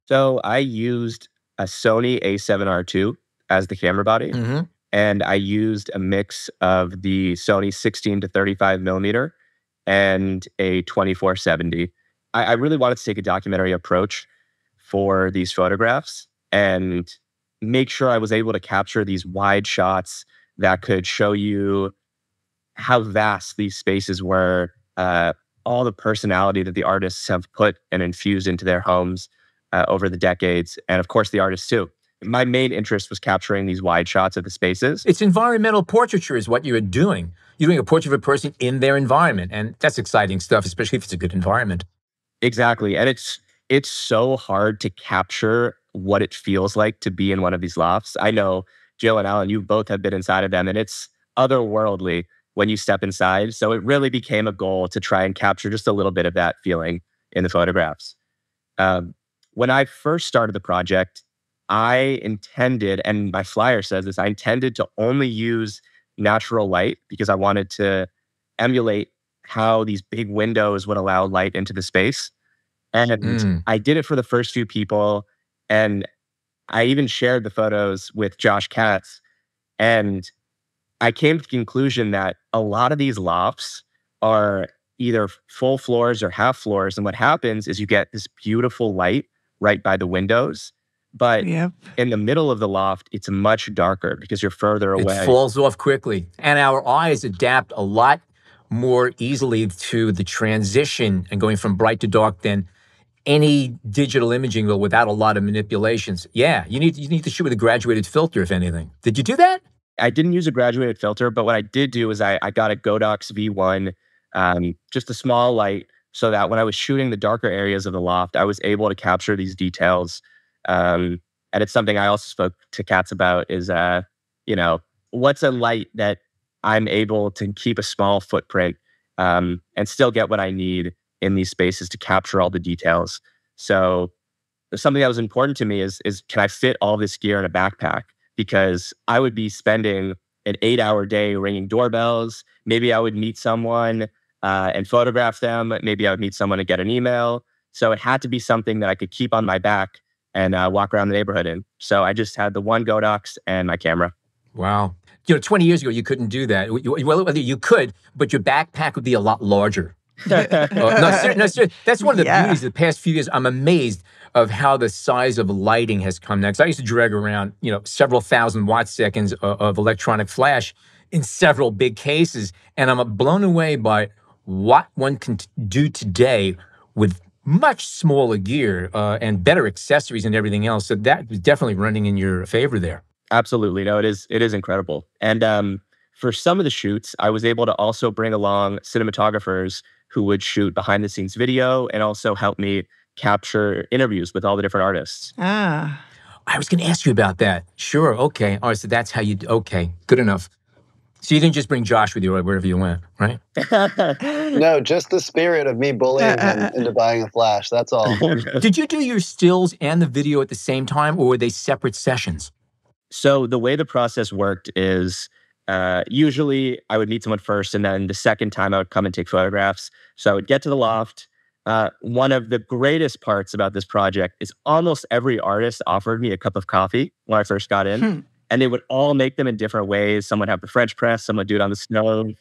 So I used a Sony A7R II as the camera body. Mm-hmm. And I used a mix of the Sony 16 to 35 millimeter and a 2470. I really wanted to take a documentary approach for these photographs and make sure I was able to capture these wide shots that could show you how vast these spaces were, all the personality that the artists have put and infused into their homes over the decades, and of course the artists too. My main interest was capturing these wide shots of the spaces. It's environmental portraiture is what you're doing. You're doing a portrait of a person in their environment, and that's exciting stuff, especially if it's a good environment. Exactly, and it's so hard to capture what it feels like to be in one of these lofts. I know, Jill and Alan, you both have been inside of them, and it's otherworldly when you step inside. So it really became a goal to try and capture just a little bit of that feeling in the photographs. When I first started the project, I intended, and my flyer says this, I intended to only use natural light because I wanted to emulate how these big windows would allow light into the space. And I did it for the first few people. And I even shared the photos with Josh Katz. And I came to the conclusion that a lot of these lofts are either full floors or half floors. And what happens is you get this beautiful light right by the windows. But in the middle of the loft, it's much darker because you're further away. It falls off quickly. And our eyes adapt a lot more easily to the transition and going from bright to dark than any digital imaging will without a lot of manipulations. Yeah, you need to shoot with a graduated filter, if anything. Did you do that? I didn't use a graduated filter, but what I did do is I got a Godox V1, just a small light, so that when I was shooting the darker areas of the loft, I was able to capture these details. And it's something I also spoke to Katz about is, what's a light that I'm able to keep a small footprint and still get what I need in these spaces to capture all the details. So something that was important to me is can I fit all this gear in a backpack? Because I would be spending an 8-hour day ringing doorbells. Maybe I would meet someone and photograph them. Maybe I would meet someone and get an email. So it had to be something that I could keep on my back and walk around the neighborhood in. So I just had the one Godox and my camera. Wow. 20 years ago, you couldn't do that. Well, you could, but your backpack would be a lot larger. No, that's one of the beauties of the past few years. I'm amazed of how the size of lighting has come next. I used to drag around, several thousand watt seconds of electronic flash in several big cases, and I'm blown away by what one can do today with much smaller gear and better accessories and everything else. So that was definitely running in your favor there. Absolutely. No, it is incredible. And for some of the shoots, I was able to also bring along cinematographers who would shoot behind the scenes video and also help me capture interviews with all the different artists. I was going to ask you about that. Sure. Okay. All right. So that's how okay. Good enough. So you didn't just bring Josh with you wherever you went, right? No, just the spirit of me bullying him into buying a flash. That's all. Did you do your stills and the video at the same time, or were they separate sessions? So the way the process worked is usually I would meet someone first, and then the second time I would come and take photographs. So I would get to the loft. One of the greatest parts about this project is almost every artist offered me a cup of coffee when I first got in. And they would all make them in different ways. Some would have the French press, some would do it on the stove.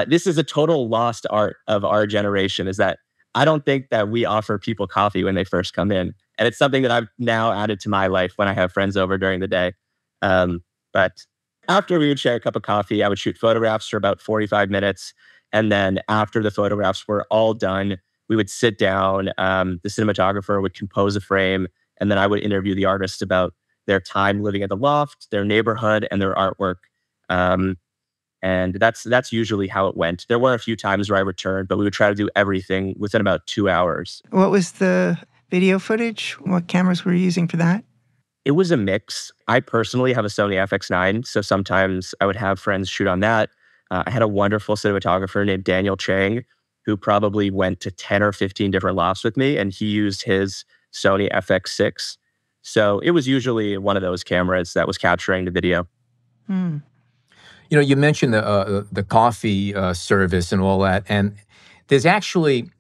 This is a total lost art of our generation, is that I don't think that we offer people coffee when they first come in. And it's something that I've now added to my life when I have friends over during the day. But after we would share a cup of coffee, I would shoot photographs for about 45 minutes. And then after the photographs were all done, we would sit down, the cinematographer would compose a frame, and then I would interview the artist about their time living at the loft, their neighborhood, and their artwork. And that's usually how it went. There were a few times where I returned, but we would try to do everything within about 2 hours. What was the video footage? What cameras were you using for that? It was a mix. I personally have a Sony FX9, so sometimes I would have friends shoot on that. I had a wonderful cinematographer named Daniel Chang, who probably went to 10 or 15 different lofts with me, and he used his Sony FX6. So it was usually one of those cameras that was capturing the video. You mentioned the coffee service and all that, and there's actually,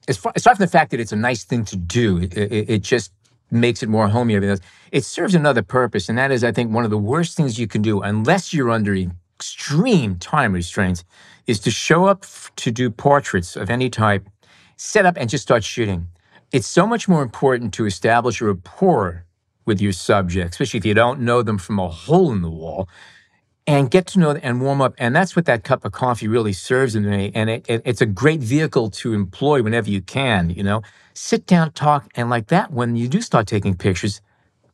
aside from the fact that it's a nice thing to do, it just makes it more homey. It serves another purpose, and that is, I think, one of the worst things you can do, unless you're under extreme time restraints, is to show up to do portraits of any type, set up and just start shooting. It's so much more important to establish a rapport with your subject, especially if you don't know them from a hole in the wall, and get to know and warm up. And that's what that cup of coffee really serves in me. And it's a great vehicle to employ whenever you can, Sit down, talk, and like that, when you do start taking pictures,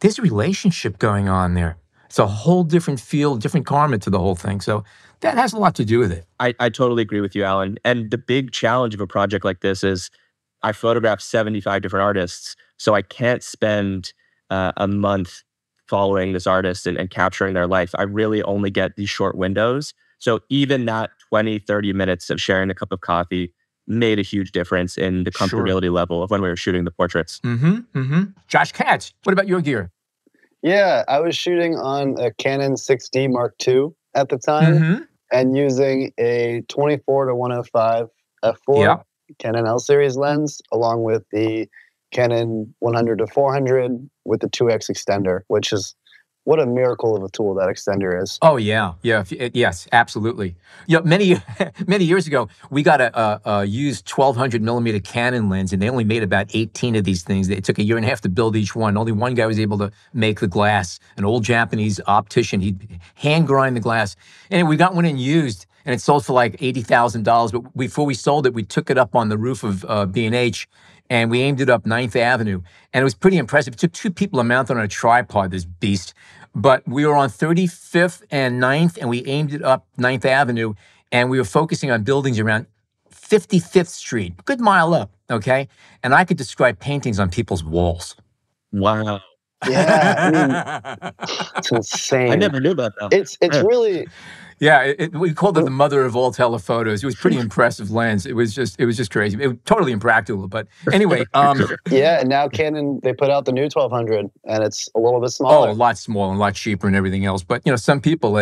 there's a relationship going on there. It's a whole different feel, different karma to the whole thing. So that has a lot to do with it. I totally agree with you, Alan. And the big challenge of a project like this is I photographed 75 different artists, so I can't spend a month following this artist and capturing their life. I really only get these short windows. So even that 20, 30 minutes of sharing a cup of coffee made a huge difference in the comfortability level of when we were shooting the portraits. Josh Katz, what about your gear? Yeah, I was shooting on a Canon 6D Mark II at the time and using a 24-105 f4 Canon L series lens, along with the Canon 100-400 with the 2x extender, which is what a miracle of a tool that extender is. Oh, yeah. Yes, absolutely. Many years ago, we got a used 1200 millimeter Canon lens, and they only made about 18 of these things. It took a year and a half to build each one. Only one guy was able to make the glass, an old Japanese optician. He'd hand grind the glass. And we got one in used, and it sold for like $80,000. But before we sold it, we took it up on the roof of B&H, and we aimed it up 9th Avenue. And it was pretty impressive. It took 2 people to mount on a tripod, this beast. But we were on 35th and 9th, and we aimed it up 9th Avenue, and we were focusing on buildings around 55th Street, a good mile up, okay? And I could describe paintings on people's walls. Wow. Yeah, it's insane. I never knew about that. It's really... Yeah, we called it the mother of all telephotos. It was pretty impressive lens. It was just crazy. It was totally impractical. But anyway, yeah. And now Canon, they put out the new 1200, and it's a little bit smaller. Oh, a lot smaller and a lot cheaper and everything else. But some people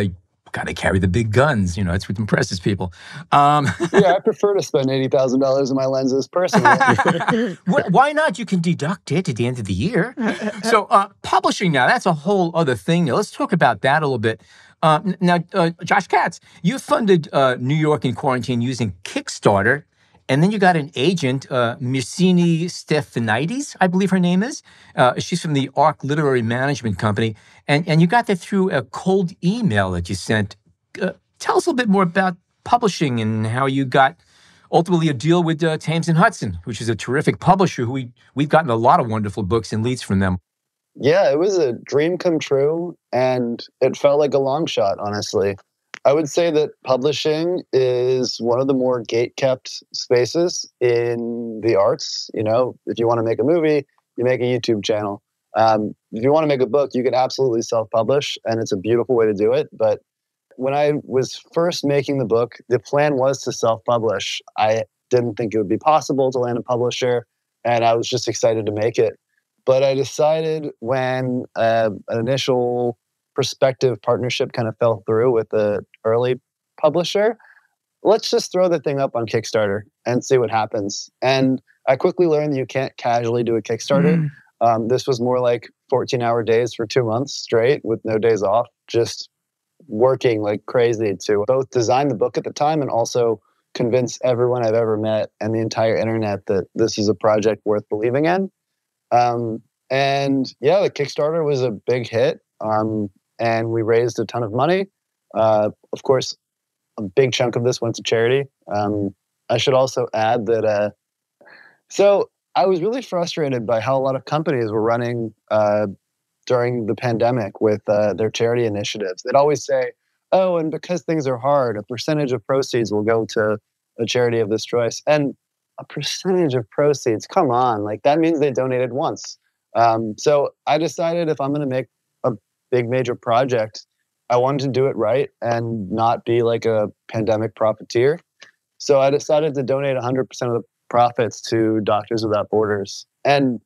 got to carry the big guns. It's what impresses people. Yeah, I prefer to spend $80,000 on my lenses personally. Why not? You can deduct it at the end of the year. So publishing now, that's a whole other thing. Now, let's talk about that a little bit. Now, Josh Katz, you funded New York in quarantine using Kickstarter, and then you got an agent, Myrsini Stefanides, I believe her name is. She's from the ARC Literary Management Company, and you got that through a cold email that you sent. Tell us a little bit more about publishing and how you got ultimately a deal with Thames and Hudson, which is a terrific publisher who we've gotten a lot of wonderful books and leads from them. Yeah, it was a dream come true, and it felt like a long shot, honestly. I would say that publishing is one of the more gate-kept spaces in the arts. If you want to make a movie, you make a YouTube channel. If you want to make a book, you can absolutely self-publish, and it's a beautiful way to do it. But when I was first making the book, the plan was to self-publish. I didn't think it would be possible to land a publisher, and I was just excited to make it. But I decided when an initial prospective partnership kind of fell through with the early publisher, let's just throw the thing up on Kickstarter and see what happens. And I quickly learned that you can't casually do a Kickstarter. This was more like 14-hour days for 2 months straight with no days off, just working like crazy to both design the book at the time and also convince everyone I've ever met and the entire internet that this is a project worth believing in. And yeah, the Kickstarter was a big hit. And we raised a ton of money. Of course, a big chunk of this went to charity. I should also add that, so I was really frustrated by how a lot of companies were running during the pandemic with their charity initiatives. They'd always say, oh, and because things are hard, a percentage of proceeds will go to a charity of this choice. And a percentage of proceeds, come on, that means they donated once. So I decided if I'm going to make a big major project, I wanted to do it right and not be like a pandemic profiteer. So I decided to donate 100% of the profits to Doctors Without Borders. And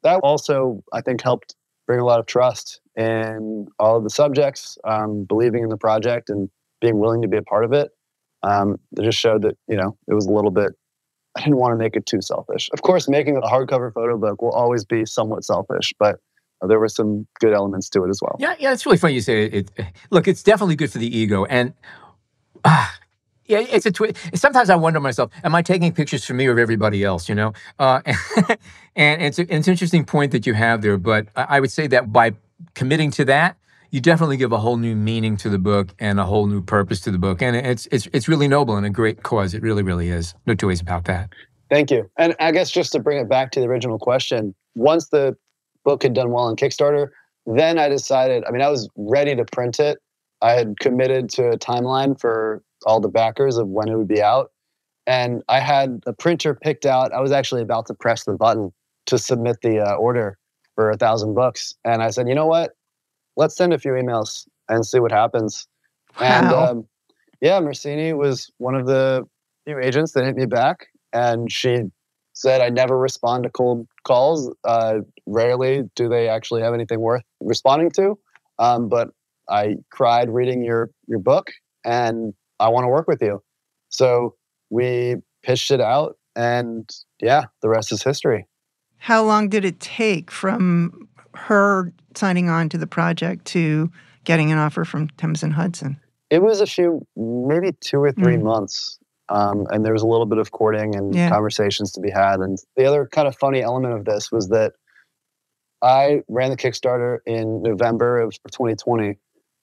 that also, I think, helped bring a lot of trust in all of the subjects, believing in the project and being willing to be a part of it. It just showed that, it was a little bit, I didn't want to make it too selfish. Of course, making a hardcover photo book will always be somewhat selfish, but there were some good elements to it as well. Yeah, it's really funny you say it. Look, it's definitely good for the ego. And yeah, it's sometimes I wonder myself, am I taking pictures for me or of everybody else, and it's an interesting point that you have there. But I would say that by committing to that, you definitely give a whole new meaning to the book and a whole new purpose to the book. And it's really noble and a great cause. It really, really is. No two ways about that. Thank you. And I guess just to bring it back to the original question, once the book had done well on Kickstarter, then I decided, I was ready to print it. I had committed to a timeline for all the backers of when it would be out. And I had a printer picked out. I was actually about to press the button to submit the order for 1,000 books. And I said, you know what? Let's send a few emails and see what happens. Wow. And Mercini was one of the few agents that hit me back. And she said, I never respond to cold calls. Rarely do they actually have anything worth responding to. But I cried reading your book, and I want to work with you. So we pitched it out, and the rest is history. How long did it take from her signing on to the project to getting an offer from Thames and Hudson? It was maybe 2 or 3 months. And there was a little bit of courting and conversations to be had. And the other kind of funny element of this was that I ran the Kickstarter in November of 2020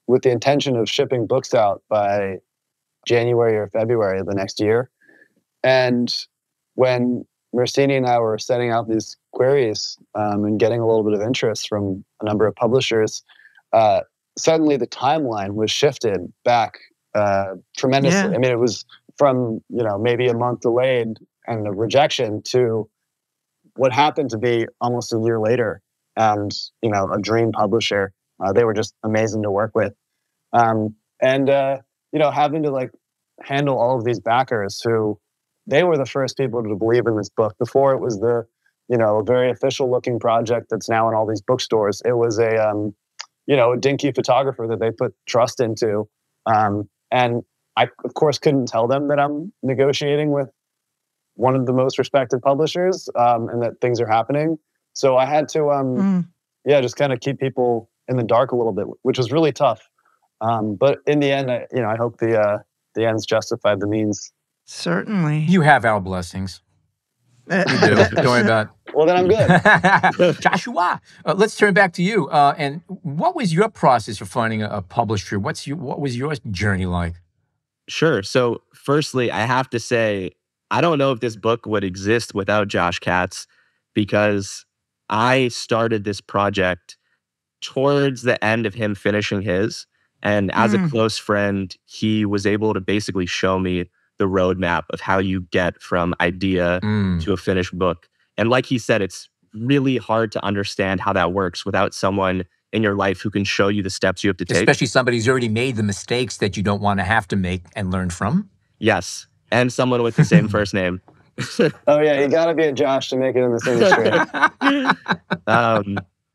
with the intention of shipping books out by January or February of the next year. And when Mercini and I were sending out these queries and getting a little bit of interest from a number of publishers, suddenly the timeline was shifted back tremendously. Yeah. It was from maybe a month delayed and a rejection to what happened to be almost a year later, and a dream publisher. They were just amazing to work with, and having to handle all of these backers who they were the first people to believe in this book. Before it was the very official looking project that's now in all these bookstores. It was a dinky photographer that they put trust into, and I, of course, couldn't tell them that I'm negotiating with one of the most respected publishers and that things are happening. So I had to, just kind of keep people in the dark a little bit, which was really tough. But in the end, I hope the ends justified the means. Certainly. You have our blessings. You do. Don't worry about it. Well, then I'm good. Joshua, let's turn back to you. And what was your process for finding a publisher? What was your journey like? Sure. So firstly, I have to say, I don't know if this book would exist without Josh Katz, because I started this project towards the end of him finishing his. And as a close friend, he was able to basically show me the roadmap of how you get from idea to a finished book. And like he said, it's really hard to understand how that works without someone in your life who can show you the steps you have to take. Especially somebody who's already made the mistakes that you don't want to have to make and learn from. Yes. And someone with the same first name. Oh, yeah. You got to be a Josh to make it in this industry.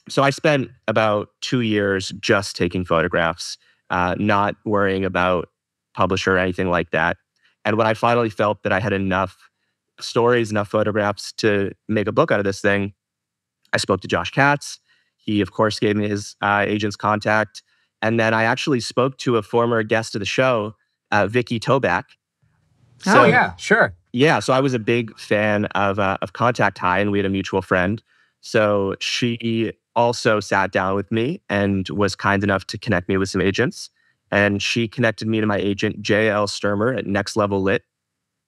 So I spent about 2 years just taking photographs, not worrying about publisher or anything like that. And when I finally felt that I had enough stories, enough photographs to make a book out of this thing, I spoke to Josh Katz. He, of course, gave me his agent's contact. And then I actually spoke to a former guest of the show, Vicky Toback. So, oh, yeah, sure. Yeah, so I was a big fan of Contact High, and we had a mutual friend. So she also sat down with me and was kind enough to connect me with some agents. And she connected me to my agent, J.L. Sturmer at Next Level Lit.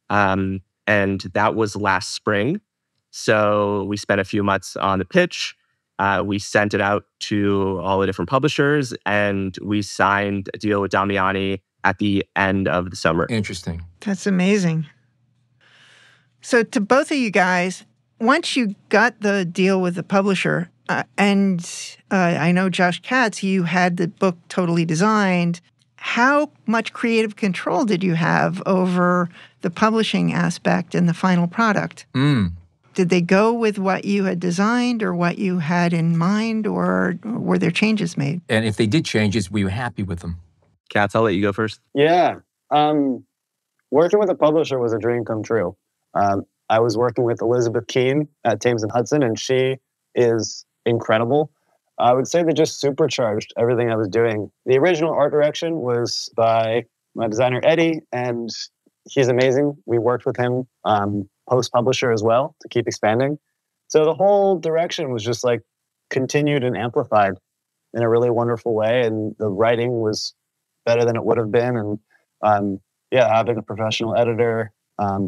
And that was last spring. So we spent a few months on the pitch. We sent it out to all the different publishers, and we signed a deal with Damiani at the end of the summer. Interesting. That's amazing. So to both of you guys, once you got the deal with the publisher, and I know Josh Katz, you had the book totally designed. how much creative control did you have over the publishing aspect and the final product? Did they go with what you had designed or what you had in mind, or were there changes made? And if they did changes, we were happy with them. Katz, I'll let you go first. Yeah. Working with a publisher was a dream come true. I was working with Elizabeth Keene at Thames and Hudson, and she is incredible. I would say they just supercharged everything I was doing. The original art direction was by my designer, Eddie, and he's amazing. We worked with him post-publisher as well to keep expanding. So the whole direction was just like continued and amplified in a really wonderful way. And the writing was better than it would have been. And having a professional editor,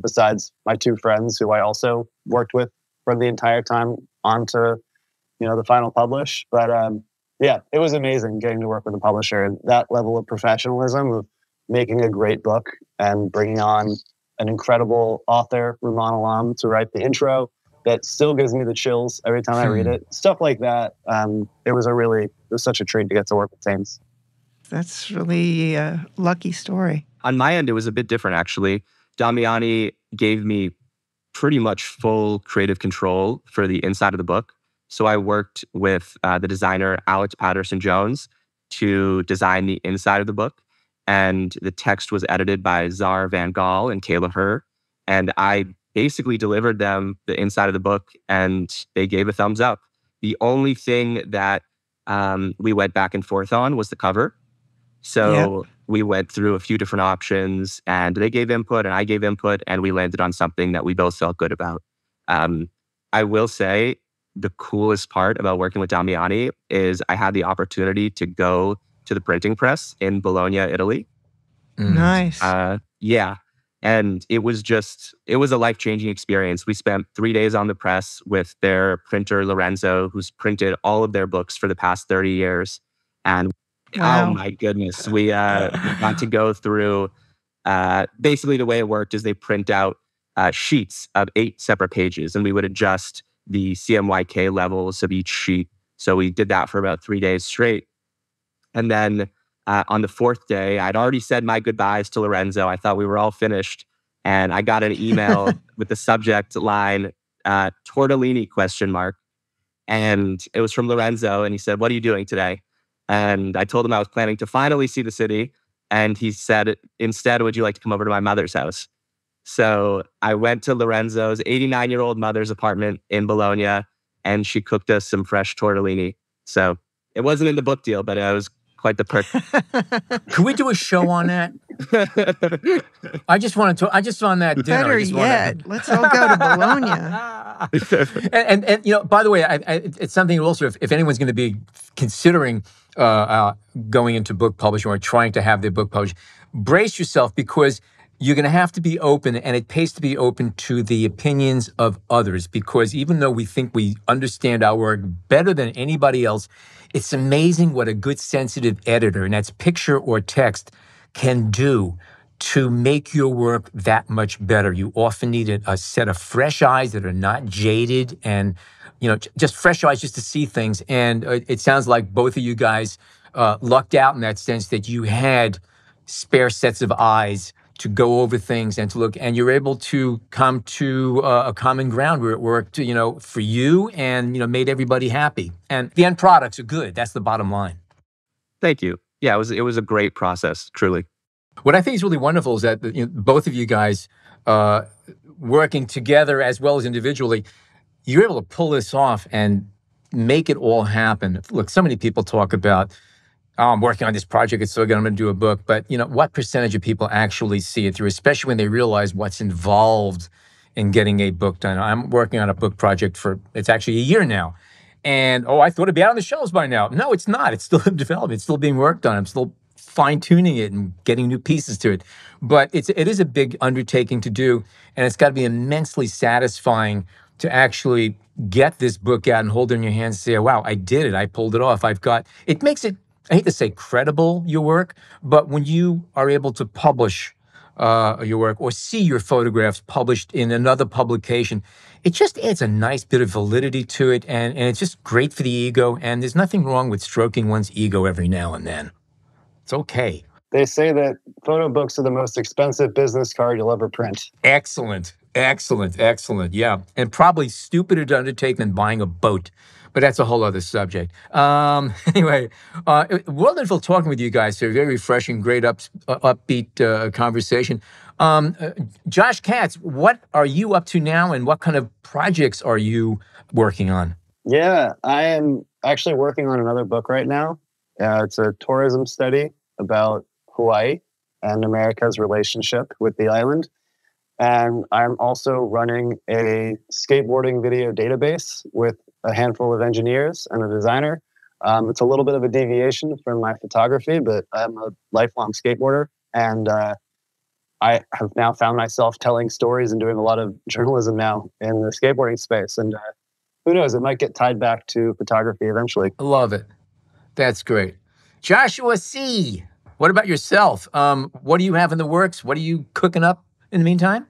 besides my two friends who I also worked with for the entire time onto, the final publish. But it was amazing getting to work with a publisher, and that level of professionalism of making a great book and bringing on an incredible author, Ruman Alam, to write the intro that still gives me the chills every time I read it. Stuff like that. It was such a treat to get to work with Thames. That's really a lucky story. On my end, it was a bit different, actually. Damiani gave me pretty much full creative control for the inside of the book. So I worked with the designer, Alex Patterson-Jones, to design the inside of the book. And the text was edited by Zara Van Gaal and Kayla Herr. And I basically delivered them the inside of the book, and they gave a thumbs up. The only thing that we went back and forth on was the cover. So we went through a few different options, and they gave input and I gave input, and we landed on something that we both felt good about. I will say the coolest part about working with Damiani is I had the opportunity to go to the printing press in Bologna, Italy. Nice. And it was a life-changing experience. We spent 3 days on the press with their printer, Lorenzo, who's printed all of their books for the past 30 years. And wow. Oh my goodness, we got to go through, basically the way it worked is they print out sheets of 8 separate pages, and we would adjust the CMYK levels of each sheet. So we did that for about 3 days straight. And then on the 4th day, I'd already said my goodbyes to Lorenzo. I thought we were all finished. And I got an email with the subject line, tortellini ? And it was from Lorenzo. And he said, "What are you doing today?" And I told him I was planning to finally see the city. And he said, "Instead, would you like to come over to my mother's house?" So I went to Lorenzo's 89-year-old mother's apartment in Bologna, and she cooked us some fresh tortellini. So it wasn't in the book deal, but it was quite the perk. Could we do a show on that? I just on that dinner. Better yet, let's all go to Bologna. and by the way, it's something also, if anyone's going to be considering going into book publishing or trying to have their book published, brace yourself, because you're going to have to be open, and it pays to be open to the opinions of others, because even though we think we understand our work better than anybody else, it's amazing what a good sensitive editor, and that's picture or text, can do to make your work that much better. You often need a set of fresh eyes that are not jaded, and just fresh eyes just to see things. And it sounds like both of you guys lucked out in that sense, that you had spare sets of eyes to go over things and to look, and you're able to come to a common ground where it worked, for you, and made everybody happy. And the end products are good. That's the bottom line. Thank you. Yeah, it was a great process, truly. What I think is really wonderful is that both of you guys working together as well as individually, you're able to pull this off and make it all happen. Look, so many people talk about, I'm working on this project, it's so good, I'm going to do a book. But, what percentage of people actually see it through, especially when they realize what's involved in getting a book done? I'm working on a book project it's actually a year now. And, I thought it'd be out on the shelves by now. No, it's not. It's still in development. It's still being worked on. I'm still fine-tuning it and getting new pieces to it. But it is a big undertaking to do, and it's got to be immensely satisfying to actually get this book out and hold it in your hands and say, wow, I did it. I pulled it off. It makes it, I hate to say credible, your work, but when you are able to publish your work or see your photographs published in another publication, it just adds a nice bit of validity to it, and it's just great for the ego, and there's nothing wrong with stroking one's ego every now and then. It's okay. They say that photo books are the most expensive business card you'll ever print. Excellent. Excellent. Excellent. Yeah. And probably stupider to undertake than buying a boat. But that's a whole other subject. Anyway, wonderful talking with you guys. They're very refreshing, great upbeat conversation. Josh Katz, what are you up to now, and what kind of projects are you working on? Yeah, I am actually working on another book right now. It's a tourism study about Hawaii and America's relationship with the island. And I'm also running a skateboarding video database with a handful of engineers and a designer. It's a little bit of a deviation from my photography, but I'm a lifelong skateboarder. And I have now found myself telling stories and doing a lot of journalism now in the skateboarding space. And who knows, it might get tied back to photography eventually. I love it. That's great. Joshua C., what about yourself? What do you have in the works? What are you cooking up in the meantime?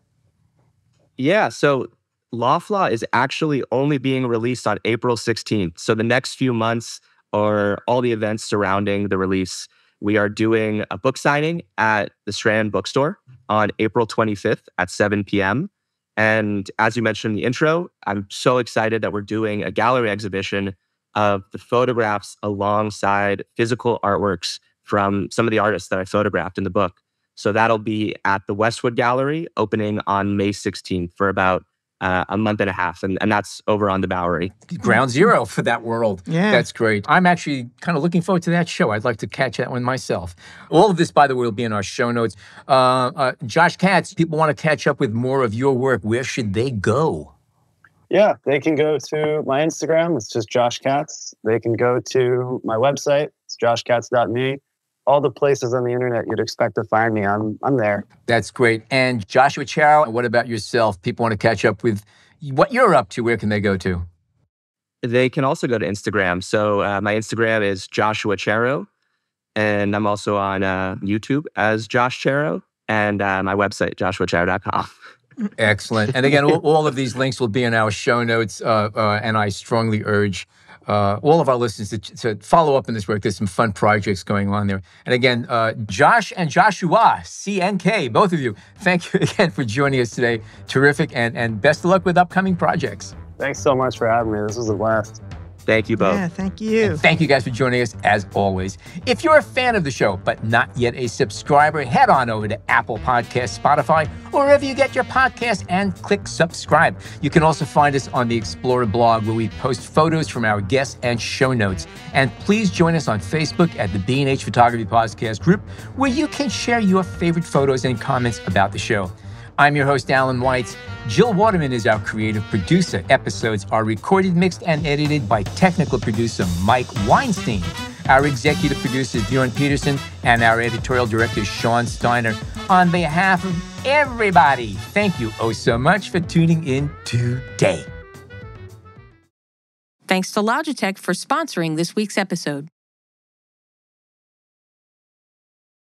Yeah, so Loft Law is actually only being released on April 16th. So the next few months are all the events surrounding the release. We are doing a book signing at the Strand Bookstore on April 25th at 7 p.m. And as you mentioned in the intro, I'm so excited that we're doing a gallery exhibition of the photographs alongside physical artworks from some of the artists that I photographed in the book. So that'll be at the Westwood Gallery, opening on May 16th for about a month and a half. And that's over on the Bowery. Ground zero for that world. Yeah. That's great. I'm actually kind of looking forward to that show. I'd like to catch that one myself. All of this, by the way, will be in our show notes. Josh Katz, people want to catch up with more of your work. Where should they go? Yeah, they can go to my Instagram. It's just Josh Katz. They can go to my website. It's joshkatz.me. All the places on the internet you'd expect to find me, I'm there. That's great. And Joshua Charow, what about yourself? People want to catch up with what you're up to. Where can they go to? They can also go to Instagram. So my Instagram is Joshua Charow, and I'm also on YouTube as Josh Charow, and my website, joshuacharow.com. Excellent. And again, all of these links will be in our show notes, and I strongly urge all of our listeners to follow up in this work. There's some fun projects going on there. And again, Josh and Joshua, CNK, both of you, thank you again for joining us today. Terrific, and best of luck with upcoming projects. Thanks so much for having me. This was a blast. Thank you both. Yeah, thank you. And thank you guys for joining us as always. If you're a fan of the show, but not yet a subscriber, head on over to Apple Podcasts, Spotify, or wherever you get your podcasts and click subscribe. You can also find us on the Explorer blog where we post photos from our guests and show notes. And please join us on Facebook at the B&H Photography Podcast group where you can share your favorite photos and comments about the show. I'm your host, Alan Weitz. Jill Waterman is our creative producer. Episodes are recorded, mixed, and edited by technical producer Mike Weinstein. Our executive producer is Bjorn Peterson, and our editorial director is Sean Steiner. On behalf of everybody, thank you oh so much for tuning in today. Thanks to Logitech for sponsoring this week's episode.